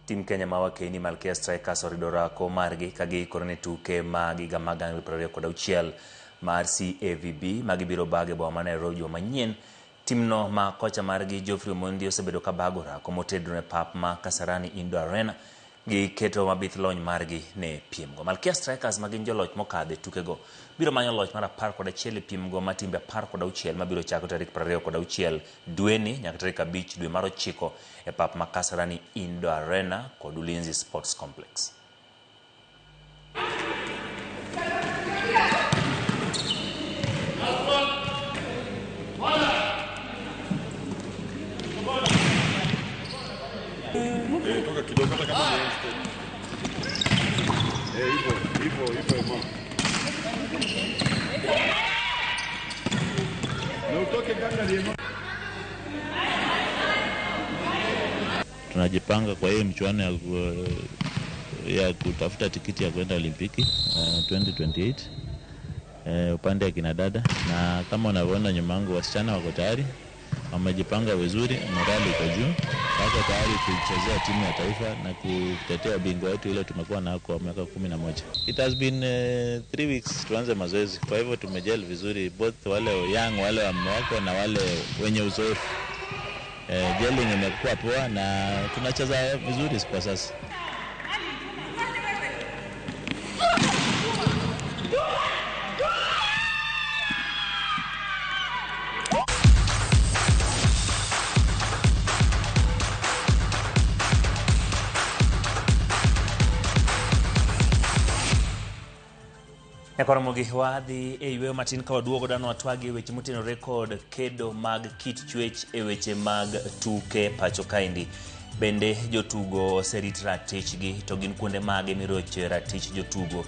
Tim Kenya mawakeni Malkia Strikers oridora ko margi kagi korone tuke magi gamagan 26 mar CAVB magibiro bage boma ma Nairobi manyien. Timno ma kocha margi Geoffrey Omondi osebedo ka bagora komotedro ne pap ma Kasarani Indoor Arena gi keto mabith lony margi ne piemgo. Malkia Strikers magin joloch mokadhe tukego biro manyo loch mar 11 e piemgo ma timbe 16 mabiro chako tarik 26 dweni nyaka tarik 5 dwe mar 9 e pap ma Kasarani Indoor Arena kod Ulinzi Sports Complex.
Geuka kidogo hata kama ni hivyo. Na utoke ganga lema.
Tunajipanga kwa hiyo mchuano ya kutafuta tikiti ya kwenda Olimpiki 2028 upande ya kinadada, na kama unavyoona nyuma yangu wasichana wako tayari, wamejipanga vizuri, morali iko juu. Wako tayari kuchezea timu ya taifa na kutetea ubingwa wetu ile tumekuwa nao kwa miaka 11. It has been 3 weeks tuanze mazoezi. Kwa hivyo tumejel vizuri, both wale young, wale wako na wale wenye uzoefu. Gelling imekuwa poa na tunacheza vizuri kwa sasa.
Ekoromogi wadhi eyweyo matin ka waduogo dano watwagi weche moteno rekod kedo mag kit chwech e weche mag tuke pacho kaendi. Bende jotugo oserit ratichgi, to gin kuonde mage miroche ratich jotugo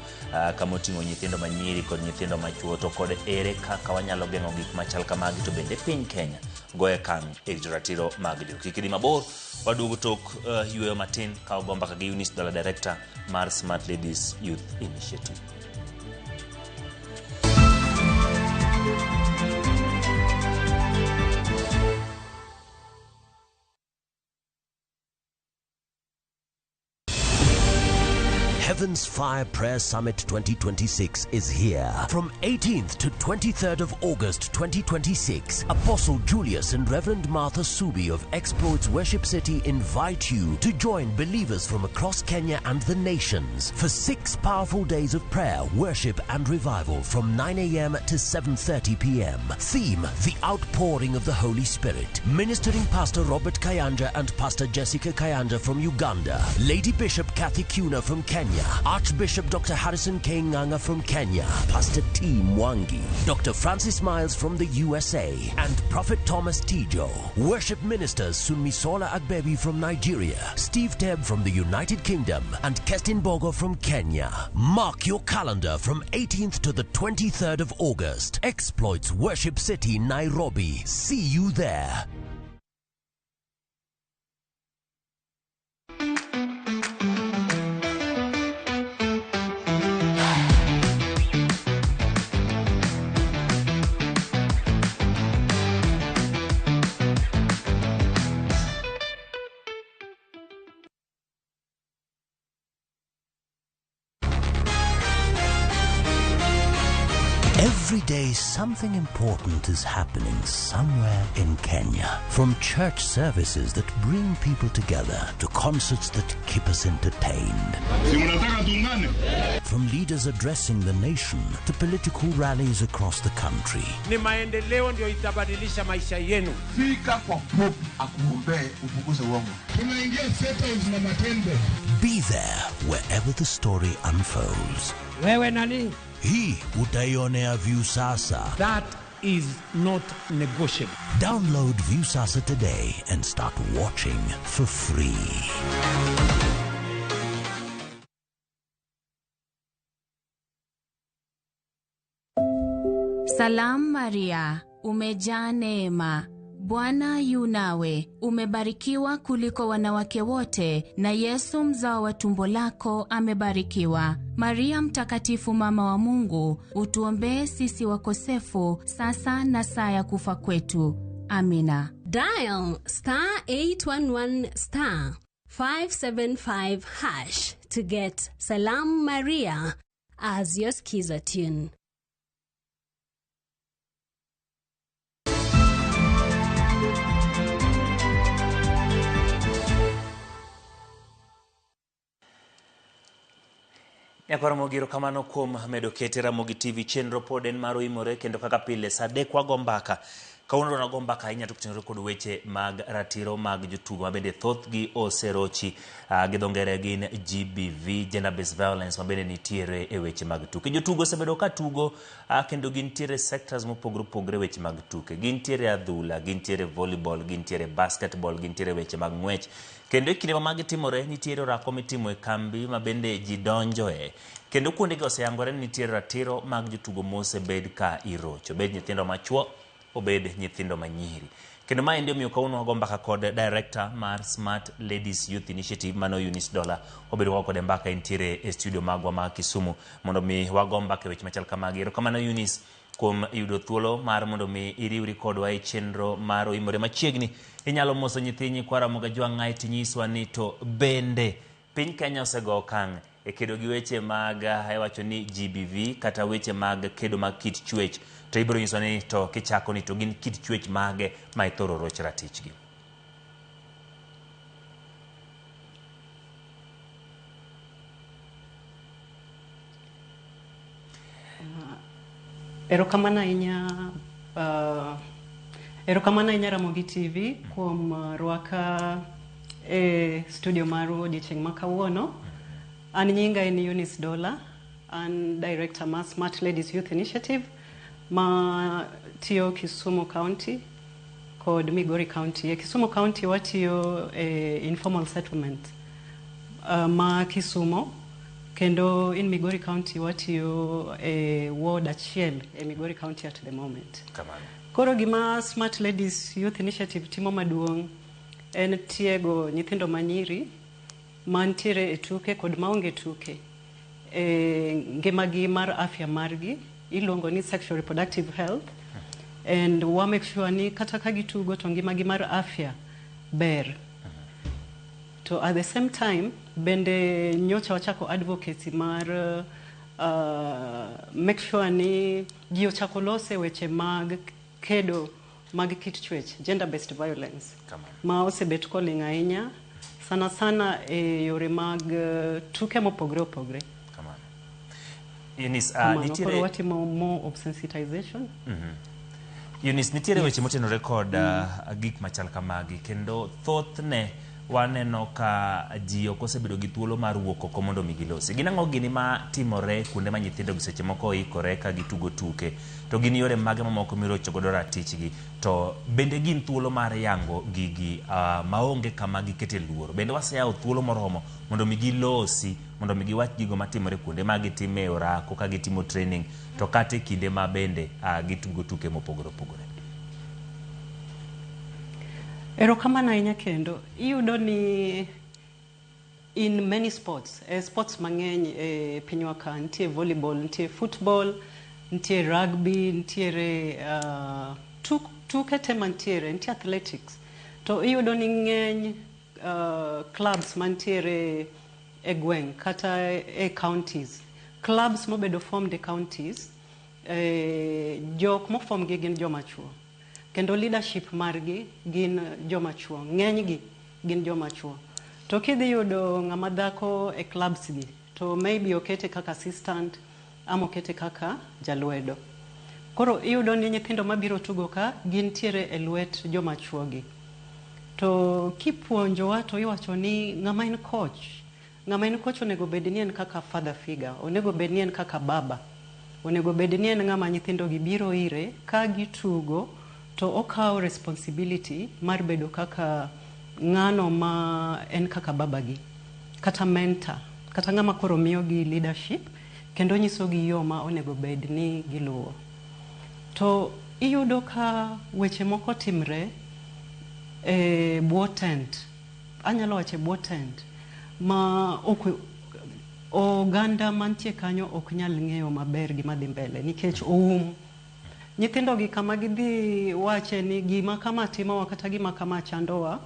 kama oting'o nyithindo manyiri kod nyithindo machuo, to kod ere kaka wanyalo geng'o gik machal kamagi, to bende piny Kenya goye kan e rito ratiro mag jogo. Kik idhi mabor, waduogo tok yweyo matin ka ogomba ka gi Eunice Dala, director mar Smart Ladies Youth Initiative.
Heaven's Fire Prayer Summit 2026 is here. From 18th to 23rd of August 2026, Apostle Julius and Reverend Martha Subi of Exploits Worship City invite you to join believers from across Kenya and the nations for 6 powerful days of prayer, worship and revival from 9 a.m. to 7:30 p.m. Theme: The Outpouring of the Holy Spirit. Ministering Pastor Robert Kayanja and Pastor Jessica Kayanja from Uganda. Lady Bishop Kathy Kuna from Kenya. Archbishop Dr. Harrison K. Nganga from Kenya, Pastor T. Mwangi, Dr. Francis Miles from the USA, and Prophet Thomas Tijo. Worship ministers Sunmisola Agbebi from Nigeria, Steve Tebb from the United Kingdom, and Kestin Bogo from Kenya. Mark your calendar from 18th to the 23rd of August. Exploits Worship City, Nairobi. See you there. Every day something important is happening somewhere in Kenya. From church services that bring people together to concerts that keep us entertained. From leaders addressing the nation to political rallies across the country.
Ni maendeleo ndio itabadilisha maisha yenu.
Fika kwa Pope akuombee upunguze uongo.
Tunaingia settles na matendo.
Be there wherever the story unfolds.
Wewe nani?
Hii utaionea Viusasa.
That is not negotiable.
Download Viusasa today and start watching for free.
Salam Maria, umejaa neema. Bwana yu nawe, umebarikiwa kuliko wanawake wote, na Yesu mzao wa tumbo lako amebarikiwa. Maria mtakatifu, mama wa Mungu, utuombee sisi wakosefu, sasa na saa ya kufa kwetu. Amina.
Dial *811 *575# to get Salam Maria as your skiza tune.
Nyakoro mogiro kamano kuom medo kete Ramogi TV chenro pod en maro imore, kendo kaka pile sadek wago mbaka Kauno na gomba kainya tukutinore kod weche mag ratiro mag jotugo mabende thothgi oserochi gidongere gin GBV, gender based violence mabende nitiere e weche mag tuke. Jotugo osebedo ka tugo kendo gintiere sectors mopogore opogore weche mag tuke. Gintiere adhula, gintiere volleyball, gintiere basketball, gintiere weche mag ng'wech. Kendo e kinde ma magi timore nitiere orako mitimo e kambi mabende ji donjoe. Kendo kuonde gi oseyangore nitiere ratiro mag jotugo mosebed ka irocho. Bed nyithindo machuo, obed nyithindo manyiri. Kendo mae ndio miyo kauno wago mbaka kod director mar Smart Ladies Youth Initiative mano Eunice Dollar obedo wago kod mbaka intiere e studio magwa ma Kisumu mondo mi wago mbaka weche machal kamagi. Erokamano Eunice kuom yudo thuolo mar mondo mi iriwri kodwa e chenro mar Oimore machiegni. Inyalo moso nyithinyi kwara moga jwang'ae tinyiswa ni to bende piny Kenya osego okang' e kedo gi weche mag iwacho ni GBV kata weche mag kedo mag kit chwech. To ibiro nyiso ni to kichako ni to gin kit chwech mage ma ithoro roch ratichgi.
Erokamano ahinya Ramogi TV kuom rwaka e studio maru odiochieng' ma kawuono. An nyinga en Eunice Dollar, an director ma Smart Ladies Youth Initiative ma tiyo Kisumu County kod Migori County. E Kisumu County watiyo informal settlement ma Kisumu, kendo in Migori County watiyo ward achiel e Migori County at the moment. Koro gima Smart Ladies Youth Initiative timo maduong' en tiego nyithindo manyiri mantiere e tuke kod maonge tuke ngimagi mar afya margi, iluongo ni sexual reproductive health, and wa make sure ni kata ka gitugo to ngimagi mar afya ber. To at the same time bende nyocha wachako advocacy mar make sure ni ji ochako lose weche mag kedo mag kit chwech, gender based violence, ma osebet koling' ahinya sana sana e yore mag tuke mopogre opogre.
Eunice,
nitiere watimo more of sensitization.
Eunice, nitiere weche motenore kod gik machal kamagi, kendo thothne waneno ka ji ok osebedo gi thuolo mar wuok oko mondo mi gilosi. Gin ang'o gini ma timore kuonde ma nyithindo seche moko ikore ka gitugo tuke, to gin yore mage mamoko mirocho godo ratichgi, to bende gin thuolo mar yango gigi maonge kama gikete luoro. Bende waseyawo thuolo moromo mondo mi gilosi, mondo mi giwach gigo matimore kuonde ma gitime orako ka gitimo training, to kata kinde ma bende gitugo tuke mopogore opogore.
Erokamano ahinya kendo iyudo ni in many sports, sports mang'eny e pinywa ka, nitie volleyball, nitie football, nitie rugby, nitiere tuke te mantiere, nitie athletics. To iyudo ni ng'eny clubs mantiere e gweng' kata e counties, clubs mobedo formed e counties, jok moform gi gin joma chuo. Kendo leadership margi gin joma chuo, ng'enygi gin joma chuo. To kidhi yudo ng'ama dhako e clubs gi, to maybe okete kaka assistant ama okete kaka jalwedo. Koro iyudo ni nyithindo mabiro tugo ka gintiere e lwet joma chuo gi. To kipuonjowa to iwacho ni ng'ama en coach onego bed ni en kaka father figure, onego bed ni en kaka baba, onego bed ni en ng'ama nyithindo gi biro ire ka gitugo, to okawo responsibility mar bedo kaka ng'ano ma en kaka babagi, kata mentor, kata ng'ama koro miyogi leadership, kendo nyisogi yo ma onego bed ni giluwo. To iyudo ka weche moko timre e bwo tent, anyalo wache bwo tent, ma oganda mantie kanyo ok nyal ng'eyo maber gima dhi mbele nikech oum. Nyithindo gi kama gidhi wache ni gima kama timowa kata gima kama chandowa,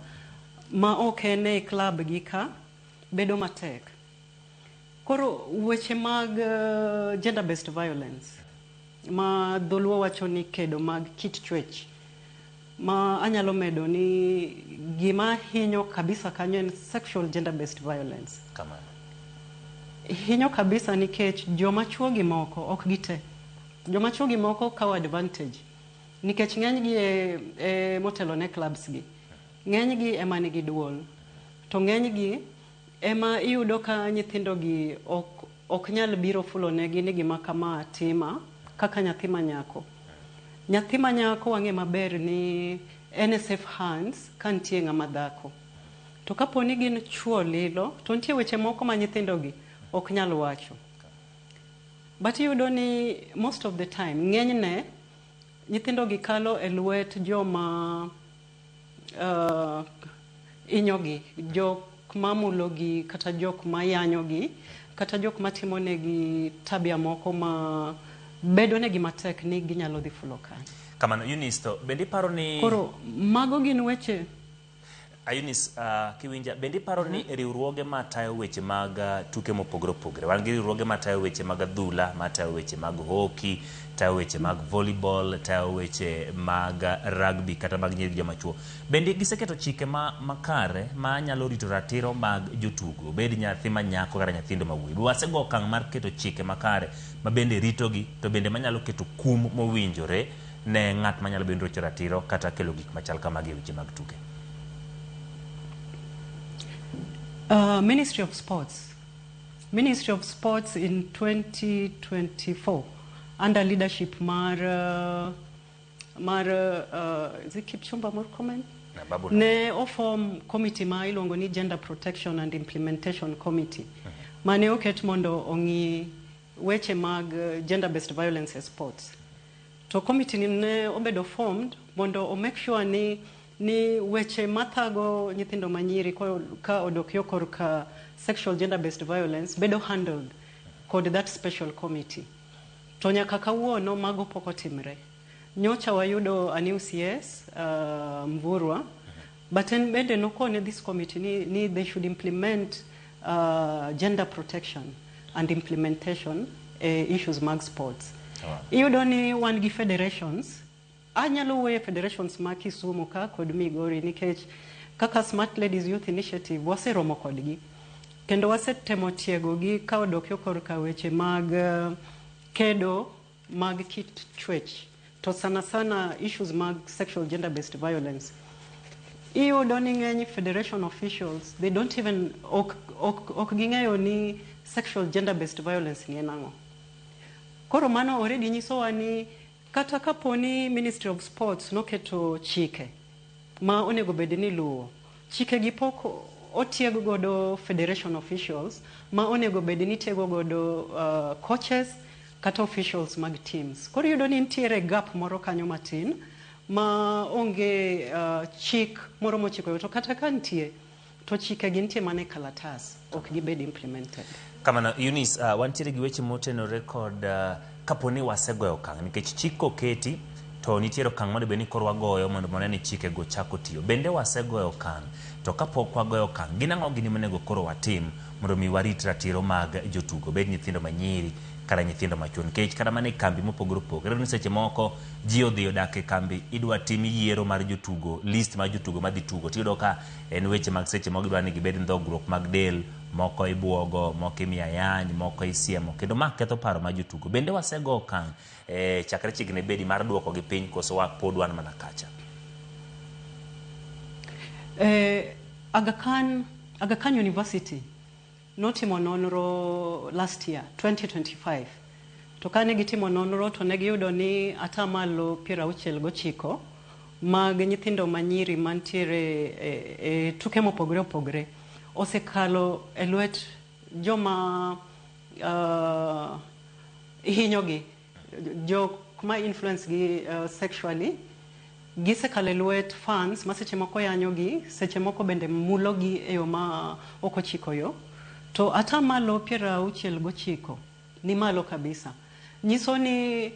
ma ok en e club gi ka, bedo matek. Koro weche mag gender based violence, ma dholuo wacho ni kedo mag kit chwech, ma anyalo medo ni gima hinyo kabisa kanyo en sexual gender based violence. Hinyo kabisa nikech joma chuo gi moko ok gite. Joma chuo gi moko kawo advantage nikech ng'enygi e motelo ne clubs gi. Ng'enygi ema nigi duol. To ng'enygi ema iyudo ka nyithindo gi ok nyal biro fulo negi ni gima kama tima kaka nyathi manyako. Nyathi manyako wang'e maber ni en safe hands ka nitie ng'ama dhako. To kapo ni gin chuo lilo, to nitie weche moko ma nyithindo gi ok nyal wacho. But iyudo ni most of the time ng'enyne nyithindo gi kalo e lwet joma inyogi, jok mamulogi kata jok mayanyogi kata jok matimo negi tabia moko ma bedo negi matek ni ginyalo dhi fulo kanyo.
Kamano Eunice, to bendi paro ni
koro mago gin weche
Eunice, kiwinja bendi paro ni riwruoge matayo weche mag tuke mopogore opogore. Wan gi riwruoge matayo weche mag adhula, matayo weche mag hockey, tayo weche mag volleyball, tayo weche mag rugby kata mag nyiri joma chuo. Bendi giseketo chike makare ma nyalo rito ratiro mag jotugo, bed nyathi manyako kata nyithindo mawuoyi. Wasego okang' mar keto chike makare ma bende ritogi, to bende manyalo keto kum mowinjore ne ng'at manyalo bendo rocho ratiro kata kelo gik machal kamagi e weche mag tuke.
Ministry of Sports in 2024 under leadership mar Kipchumba Murkomen ne form committee ma iluongo ni Gender Protection and Implementation Committee mane oket mondo ong'i weche mag gender based violence e sports. To committee ne obedo formed mondo o make sure ni weche mathago nyithindo manyiri ka odok yo korka sexual gender based violence bedo handled kod that special committee. To nyaka kawuono mago pok otimre. Nyocha wayudo a new CS Mvurwa, but en bende nokone this committee ni they should implement gender protection and implementation issues mag sports. Iyudo ni wan gi federations, anyalo wuoyo federations ma Kisumu ka kod Migori nikech kaka Smart Ladies Youth Initiative waseromo kodgi kendo wasetemo tiego gi ka odok yo korka weche mag kedo mag kit chwech to sana issues mag sexual gender based violence. Iyudo ni ng'eny federation officials they don't even ok ging'eyo ni sexual gender based violence ni enang'o. Koro mano already nyisowa ni kata kaponi Ministry of Sports noketo chike ma onego bed ni luwo, chike gi pok otiego godo federation officials ma onego bed ni tiego godo coaches kata officials mag teams. Koro yudo ni nitiere gap moro kanyo matin ma onge chik moro mochiko to kata ka nitie to chike gi nitie mane kalatas ok gibed implemented.
Kamano Eunice, wantiere gi weche motenore kod kaponi wasegoyo okang' nikech chik koketi to nitiere okang' mondo bed ni koro wagoyo mondo one ni chike go chako tiyo. Bende wasegoyo okang' to kapok wagoyo okang' gin ang'o gini monego koro watim mondo mi warit ratiro mag jotugo, bed nyithindo manyiri kata nyithindo machuo, nikech kata mana e kambi mopogore opogore ni seche moko ji odhi odak e kambi idwa tim yiero mar jotugo, list mar jotugo madhi tugo, tiyudo ka en weche mag seche moko idwa ni gibed ndhogruok mag del, moko ibuogo, moko imiya yany, moko isiemo, kendo ma ketho paro mar jotugo. Bende wasego okang' chakre chiegni bedi mar duoko gi piny koso pod wan mana kacha?
Aga Khan University notimo nonro last year 2025 to kane gitimo nonro to ne giyudo ni atamalo 69 mag nyithindo manyiri mantiere e tuke mopogore opogore osekalo e lwet joma hinyogi, jok ma influence gi sexually, gisekalo e lwet fans ma seche moko yanyogi, seche moko bende mulogi e yo ma ok ochiko yo. To atamalo 69 ni malo kabisa. Nyiso ni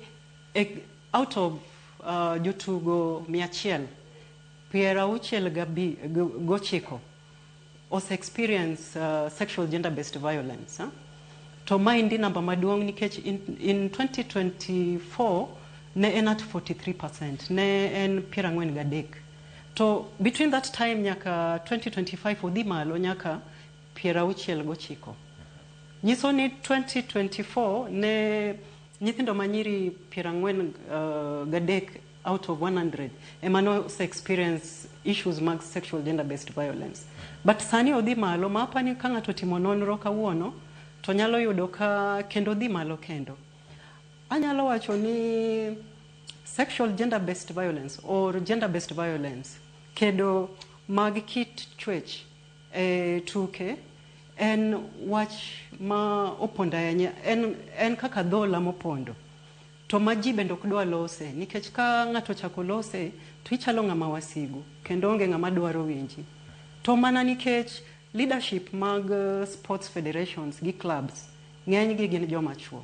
out of jotugo 100, 69 ose experience sexual gender based violence. To maindi namba maduong' nikech in 2024 ne en at 43%, ne en 43. To between that time nyaka 2025 odhi malo nyaka 69. Nyiso ni 2024 ne nyithindo manyiri 43 out of 100 emano se experience issues mag sexual gender based violence. But sani odhi malo mapa ni kanga to timo nonro kawuono to nyalo yudo ka kendo dhi malo kendo. Anyalo wacho ni sexual gender based violence or gender based violence kendo mag kit chwech tuke en wach ma opondo ahinya, en kaka dhola mopondo to ma ji bende ok dwa lose, nikech ka ng'ato chako lose to ichalo ng'ama wasigu kendo onge ng'ama dwaro winji. To mana nikech leadership mag sports federations gi clubs ng'eny gi gin joma chuo,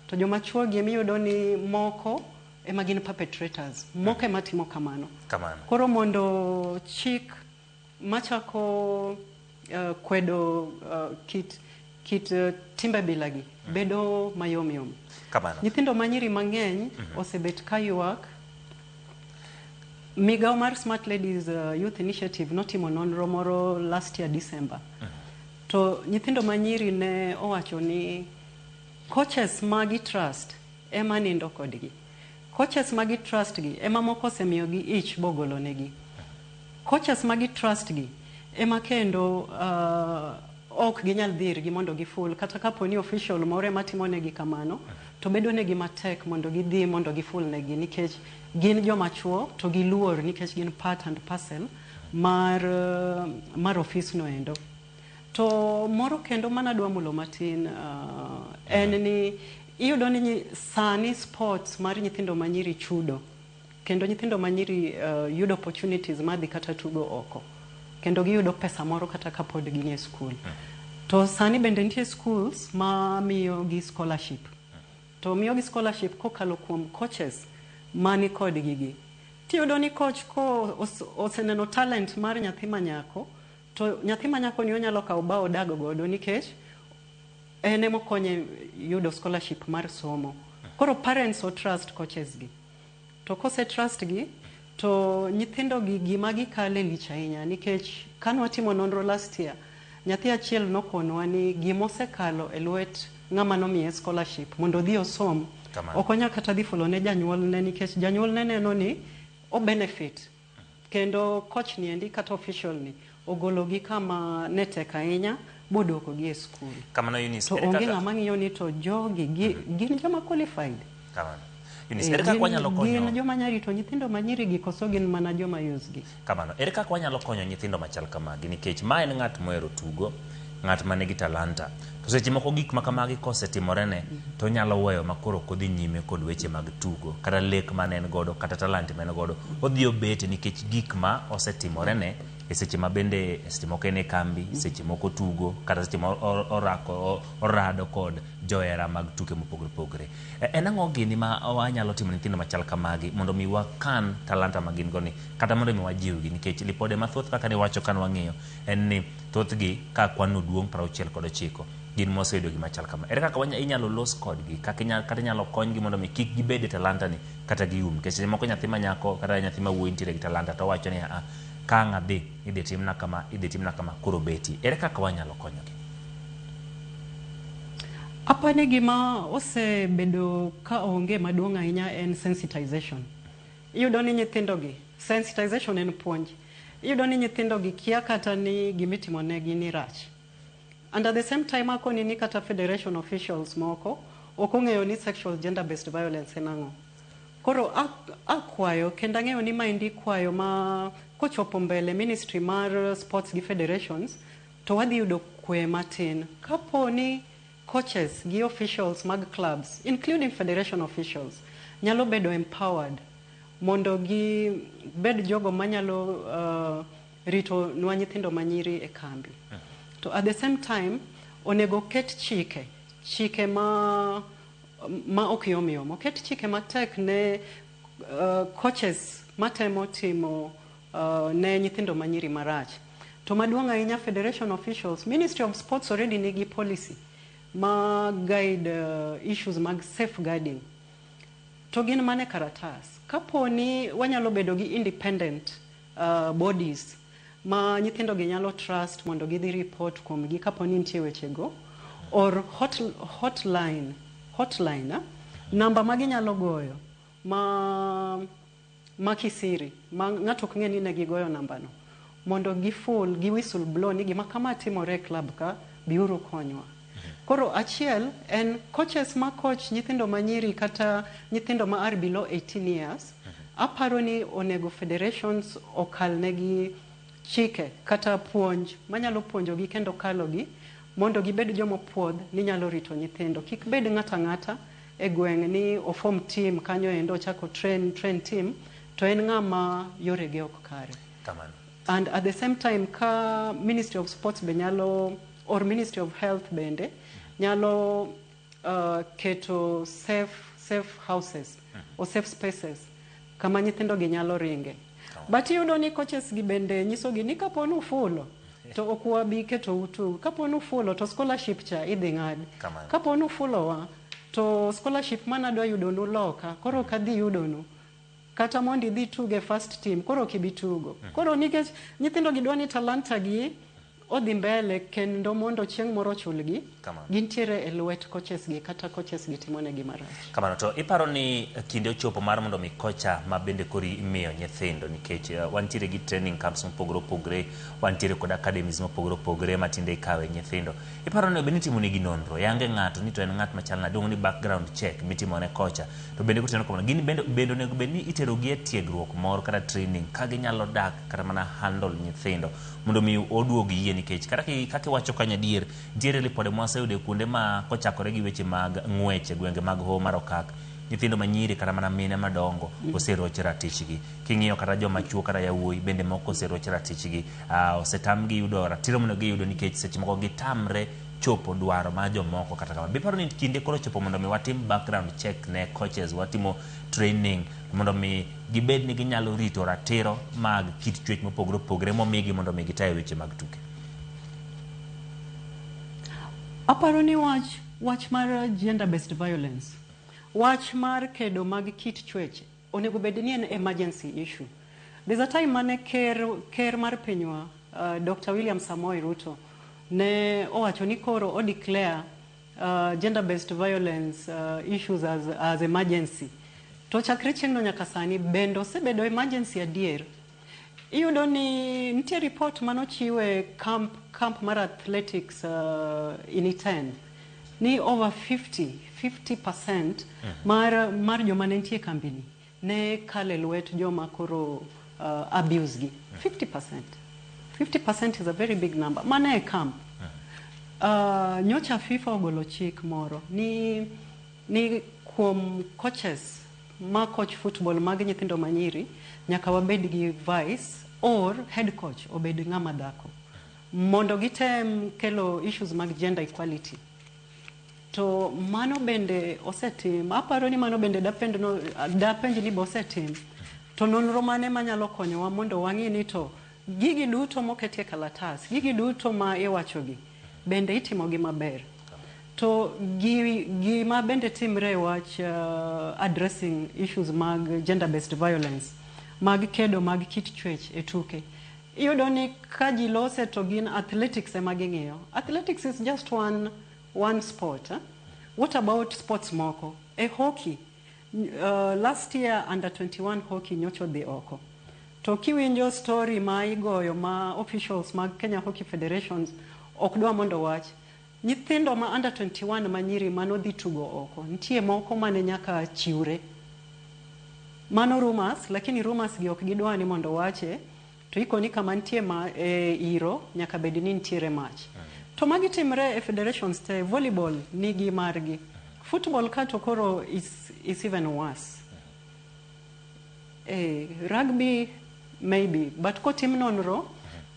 to joma chuo gi miyudo ni moko ema gin perpetrators, moko ema timo kamano. Koro mondo chik machako kwedo kit timbe bilagi bedo mayom yom. Nyithindo manyiri mang'eny osebet ka ywak. Migao mar Smart Ladies Youth Initiative notimo nonro moro last year December. To nyithindo manyiri ne owacho ni coaches magi trust ema nindo kodgi. Coaches magi trust gi ema moko osemiyo gi ich bogolo negi. Coaches magi trust gi ema kendo ok ginyal dhir gi mondo giful, kata kapo ni official moro ema timo negi kamano to bedo negi matek mondo gidhi mondo giful negi, nikech gin joma chuo to giluor nikech gin part and parcel mar office no endo. To moro kendo mana dwa mulo matin en ni iyudo ni sani sports mar nyithindo manyiri chudo, kendo nyithindo manyiri yudo opportunities madhi kata tugo oko, kendo giyudo pesa moro kata kapod gin e school. To sani bende nitie schools ma miyo gi scholarship, to miyo gi scholarship kokalo kuom coaches mani kod gigi. Tiyudo ni coach ko oseneno talent mar nyathi manyako, to nyathi manyako ni onyalo kawo ba odag godo nikech en ema konye yudo scholarship mar somo. Koro parents o trust coaches gi, to kose trust gi to nyithindo gi gima gikale lich ahinya, nikech kanwa timo nonro last year nyathi achiel nokonwa ni gimosekalo e lwet ng'ama nomiye scholarship mondo dhi osom okonya kata dhi fulo ne janyuol ne, nikech janyuol ne neno ni o benefit, kendo coach ni endi kata official ni ogologi kama netek ahinya bodoko gi e school.
Kamano Eunice,
to onge ng'ama ng'iyo ni to jogi gin joma qualified.
Kamano Eunice, ere kaka wanyalo konyo?
Gin joma nyari to nyithindo manyiri gi koso gin mana joma use gi.
Kamano, ere kaka wanyalo konyo nyithindo machal kamagi, nikech ma en ng'at mohero tugo, ng'at mane gi talanta. To seche moko gik ma kamagi kosetimorene to nyalo weyo makoro kodhi nyime kod weche mag tugo kata lek mane en godo kata talent mane godo odhi obet, nikech gik ma osetimorene e seche ma bende seche moko ene kambi, seche moko tugo kata seche moko orado kod joera mag tuke mopogore pogore. En ang'o gini ma wanyalo timo nyithindo machal kamagi mondo mi wakan talanta ma gin goni kata mondo mi wajiwgi, nikech lipode mathoth kaka ne wacho kan wang'iyo en ni thothgi ka kwan duong' 69 gin moseyudo gima chal kama. Ere kaka inyalo los kodgi, kata inyalo konygi mondo mi kik gibed e talanta ni kata gium, nikech seche moko nyathi manyako kata nyathi ma wuoyi nitiere gi talanta to wacho ni ka ng'adhi idhi timna kama koro beti. Ere kaka wanyalo konyogi?
Apani gima osebedo ka onge maduong' ahinya en sensitization. Iyudo ni nyithindo gi sensitization en puonj. Iyudo ni nyithindo gi kia kata ni gimitimo negi ni rach. And at the same time akoni ni kata federation officials moko okong'eyo ni sexual gender based violence en ang'o. Koro akwayo kendo ang'eyo ni maendi kwayo ma kochopo mbele ministry mar sports gi federations to wadhi yudo kwe matin. Kapo ni coaches gi officials mag clubs including federation officials nyalo bedo empowered mondo gi bed jogo manyalo rito nwa nyithindo manyiri e kambi. To at the same time onego ket chike ma ok yomyom, oket chike matek ne coaches matemo timo ne nyithindo manyiri marach. To maduong' ahinya federation officials, Ministry of Sports already nigi policy ma guide issues mag safeguarding. To gin mane karatas. Kapo ni wanyalo bedo gi independent bodies ma nyithindo gi nyalo trust mondo gidhi report kuom gi kapo ni nitie wechego, or hotline namba ma ginyalo goyo ma makisiri ng'ato ok ng'e ni ne gigoyo nambano mondo giful gi whistle blow ni gima kama timore e club ka biuru konywa. Koro achiel en coaches ma coach nyithindo manyiri kata nyithindo ma are below 18 years. Aparo ni onego federations okalnegi chike kata puonj manyalo puonjogi kendo kalogi mondo gibed jomopuodh ni nyalo rito nyithindo. Kik bed ng'ata ng'ata e gweng' ni o form team kanyo endo chako train team to en ng'ama yorege ok kare.
Kamano.
And at the same time ka Ministry of Sports be nyalo or Ministry of Health bende nyalo keto safe houses or safe spaces kama nyithindo gi nyalo ringe. But iyudo ni coaches gi bende nyiso gi ni kapo nu fulo to okwa bi keto utu, kapo nu fulo to scholarship cha idhi ng'ad, kapo nu fulo wa to scholarship mana dwa yudo nu loka koro kadhi yudo nu kata mondi dhi tuge first team koro kibitugo. Koro nikech nyithindo gi dwani talanta gi odhi mbele kendo mondo chieng' moro chulgi gintiere e lwet coaches gi kata coaches gi timone gi marach.
Kamano to iparo ni kinde ochopo mar mondo mi kocha ma bende kori imiyo nyithindo nikech wantiere gi training camps mopogore opogore, wantiere kod academies mopogore opogore matinde ikawe nyithindo. Iparo ni bende timo negi nonro yange ng'ato ni to en ng'at machal na dong ni background check mitimo ne kocha to bende kuteno kamano gin bende onego bed ni itero gi e tiegruok moro kata training ka ginyalo dak kata mana handle nyithindo mondo mi oduogi yie nikech kaka wacho kanya dier ntiere lipode mwaseyude kuonde ma kochakore gi weche mag ng'weche gwenge mag Hoho mar Okak nyithindo manyiri kata mana mine madongo oseroche ratichgi. King'iyo kata joma chuo kata yawuoyi bende moko oseroche ratichgi. Osetamgi yudo ratiro mondo giyudo nikech seche moko gitamre chopo dwaro ma jomoko kata kama. Biparo ni kinde koro chopo mondo mi watim background check ne coaches, watimo training mondo mi gibed ni ginyalo rito ratiro mag kit chwech mopogore opogore momigi mondo mi gitayo weche mag tuke.
Aparo ni wach mar gender based violence, wach mar kedo mag kit chwech onego bed ni en emergency issue. There's a time mane ker mar pinywa Dr. William Samoei Ruto ne owacho ni koro o declare gender based violence issues as emergency. To chakre chieng'no nyaka sani bendo osebedo emergency adier. Iyudo ni nitie report manochiwe camp mar athletics in Iten ni over 50% mar joma ne nitie kambini ne kale lwet joma koro abuse gi 50% is a very big number. Mana e camp. Nyocha FIFA ogolo chik moro ni kuom coaches ma coach football mag nyithindo manyiri nyaka wabed gi vice or head coach obed ng'ama dhako mondo gitem kelo issues mag gender equality. To mano bende osetim, aparo ni mano bende dapenj ni bosetim to nonro mane manyalo konyowa mondo wang'i ni to gigi duto moketie kalatas, gigi duto ma iwachogi bende itimo gi maber. To gima bende timre wach addressing issues mag gender based violence, mag kedo mag kit chwech e tuke. Iyudo ni ka ji lose to gin athletics ema ging'iyo. Athletics is just one sport. What about sports moko? Hockey. Last year under 21 hockey nyocho dhi oko. To kiwinjo story ma igoyo ma officials mag Kenya Hockey Federations ok dwa mondo wach. Nyithindo ma under 21 manyiri mano dhi tugo oko. Nitie moko mane nyaka chiwre. Mano rumors, lakini rumors gi ok gidwa ni mondo wache. To iko ni kama nitie iro nyaka bed ni nitiere mach. To magi timre e federations te. Volleyball nigi margi. Football kato koro is even worse. Rugby maybe, but ko tim nonro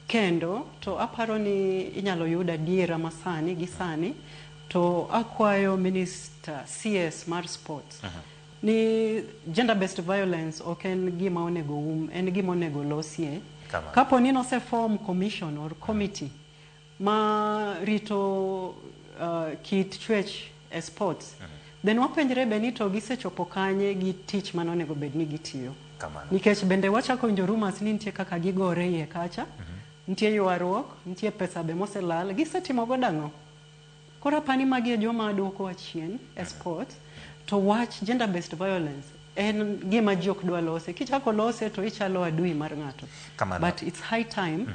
kendo to aparo ni inyalo yuda diera masani gi sani to akwayo minister CS mar sports ni gender based violence ok en gima onego en gima onego losie. Kapo ni no se form commission or committee ma rito kit chwech e sports then wapenjre be ni to gisechopo kanye gi tich mano onego bed ni gitiyo. Nikech bende wachako winjo rumors ni nitie kaka gigore iye kacha, nitie ywaruok, nitie pesa be moselal, gisetimo go dang'o. Koro apani magi e joma duoko achien e sports to watch gender based violence en gima ji ok dwa lose. Kichako lose to ichalo adui mar ng'ato. But it's high time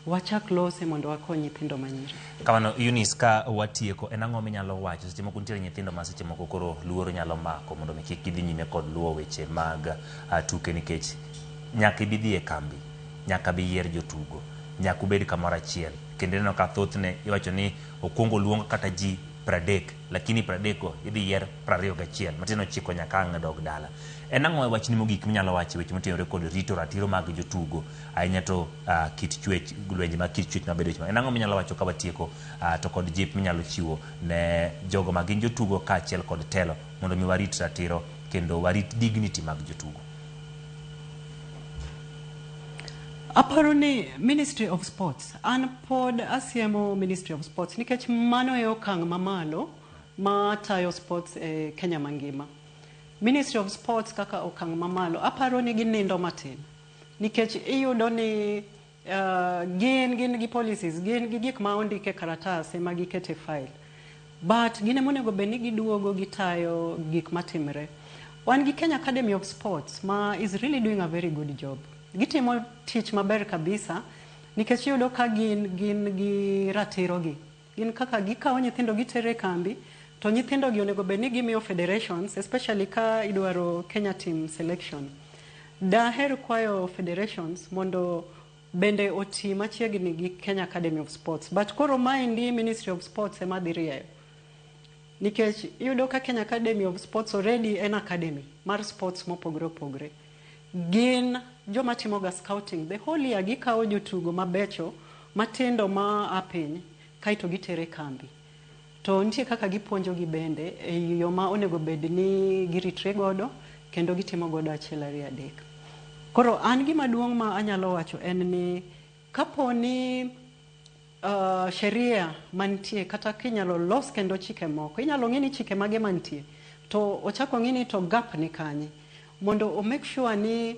wachak lose mondo wakony nyithindo manyiri.
Kamano Eunice, ka watieko en ang'o minyalo wacho seche moko nitiere nyithindo ma seche moko koro luoro nyalo mako mondo mi kik gidhi nyime kod luwo weche mag tuke, nikech nyaka ibidhi e kambi, nyaka bi yier jotugo, nyaka ubed kamoro achiel, kendo neno ka thothne iwacho ni okwongo luong kata ji 30, lakini 30 go idhi yier 21, matino chiko nyaka ang' dog dala. En ang'o wachni mogik minyalo wacho weche motenore kod rito ratiro mag jotugo, ahinya to kit chwech, lwenje mag kit chwech mabedo weche. En ang'o minyalo wacho ka watieko to kod jip minyalo chiwo ne jogo ma gin jotugo kaachiel kod telo mondo mi warit ratiro kendo warit dignity mag jotugo?
Aparo ni Ministry of Sports, an pod asiemo Ministry of Sports, nikech mano e okang' mamalo ma tayo sports e Kenya mangima. Ministry of Sports kaka okang' mamalo, aparo ni ginindo matin. Nikech iyudo ni gin gi policies, gin gi gik ma ondike karatas ema gikete file. But gine monego bed ni giduogo gitayo gik matimre. Wan gi Kenya Academy of Sports ma is really doing a very good job. Gitimo tich maber kabisa, nikech yudo ka gin gi ratiro gi. Gin kaka gikawo nyithindo gitere kambi, to nyithindo gi onego bed ni gimiyo federations, especially ka idwaro Kenya team selection. Daher kwayo federations mondo bende oti machiegni gi Kenya Academy of Sports. But koro maendi Ministry of Sports ema dhi rieyo. Nikech yudo ka Kenya Academy of Sports already en academy mar sports mopogore opogore. Gin joma timoga scouting the whole year, gikawo jotugo mabecho matindo ma apiny kaito gitere kambi. To nitie kaka gipuonjo gi bende e yo ma onego bed ni giritre godo kendo gitimo godo achiel ariyo adek. Koro an gima duong' ma anyalo wacho en ni kapo ni sheria mantie kata kinyalo los kendo chike moko, inyalo ng'ini chike mage mantie, to ochako ng'ini to gap ni kanye, mondo o make sure ni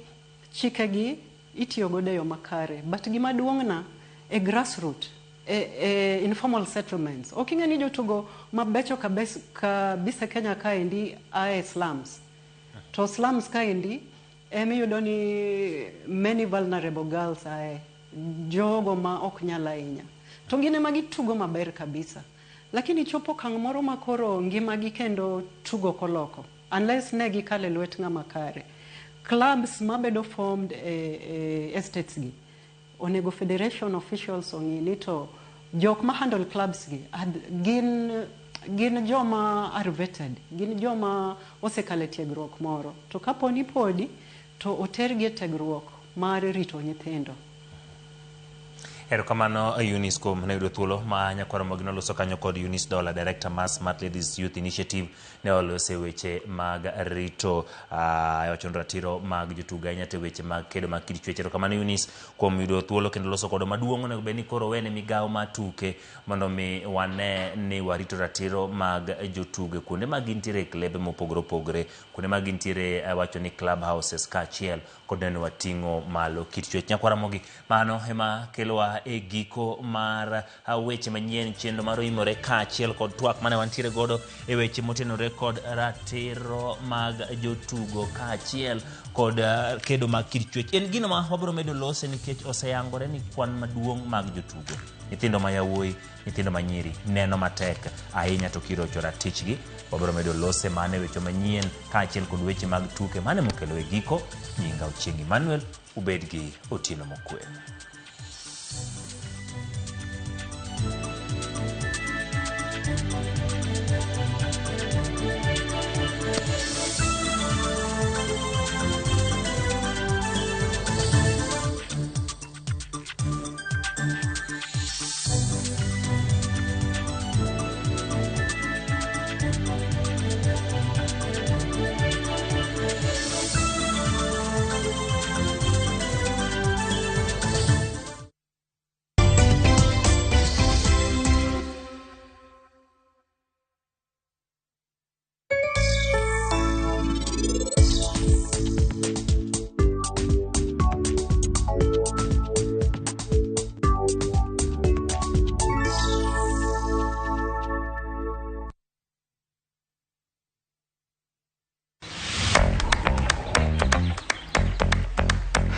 chike gi itiyo godo yo makare. But gima duong' na e grassroots, informal settlements. Okinga ni jotugo mabecho kabisa Kenya kaendi ae slums. To slums kaendi yudo ni many vulnerable girls ae, jogo ma ok nyala inya. To gine magi tugo maber kabisa. Lakini chopo kang' moro makoro ngima gi kendo tugo koloko. Unless ne gikale lwet ng'ama kare. Clubs mabedo formed estates gi, onego federation officials ong'ini to jok ma handle clubs gi gin joma are vetted, gin joma osekale tiegruok moro. To kapo ni podi to otergi tiegruok mar rito nyithindo.
Erokamano Eunice kuom ne yudo thuolo ma nyakwaro magino loso kanyo kod Eunice Dola, Director mar Smart Ladies Youth Initiative, ne olose weche mag rito wachon ratiro mag jotugo ahinya te weche mag kedo mag kit chwech. Erokamano Eunice kuom yudo thuolo kendo loso kodo maduong' onego bed ni koro wene migawo mar tuke mondo mi wane ni warito ratiro mag jotugo kuonde ma gintiere e klebe mopogore opogore, kuonde ma gintiere wacho ni club houses kaachiel kod neno wating'o malo kit chwech. Nyakwaro mogi mano ema kelowa e giko mar weche manyien, chenro mar imore kaachiel kod twak mane wantiere godo e weche motenore kod ratiro mag jotugo kaachiel kod kedo mag kit chwech. En gino ma wabiro medo lose nikech oseyangore ni kwan maduong' mag jotugo, nyithindo ma yawuoyi, nyithindo ma nyiri, neno matek ahinya to kirocho ratichgi. Wabiro medo lose mane weche manyien kaachiel kod weche mag tuke mane mokelo e giko. Nyinga Ochieng' Emmanuel, ubed gi otieno mokwe.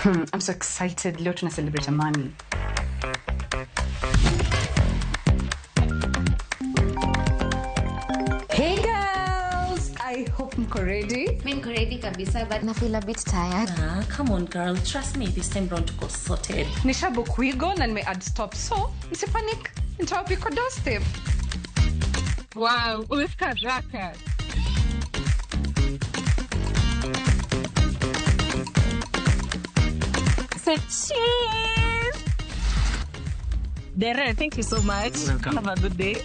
I'm so excited. Leo tuna celebrate amani. Hey girls, I hope mko ready.
Mimi niko ready kabisa, but I feel a bit tired. Come on girl, trust me, this time round tuko sorted.
Nishabook Wigo na nime add stop, so msipanic. Nitawapika doorstep. Wow, umefika haraka.
Cheers! Dere, thank you so much.
Welcome.
Have a good day.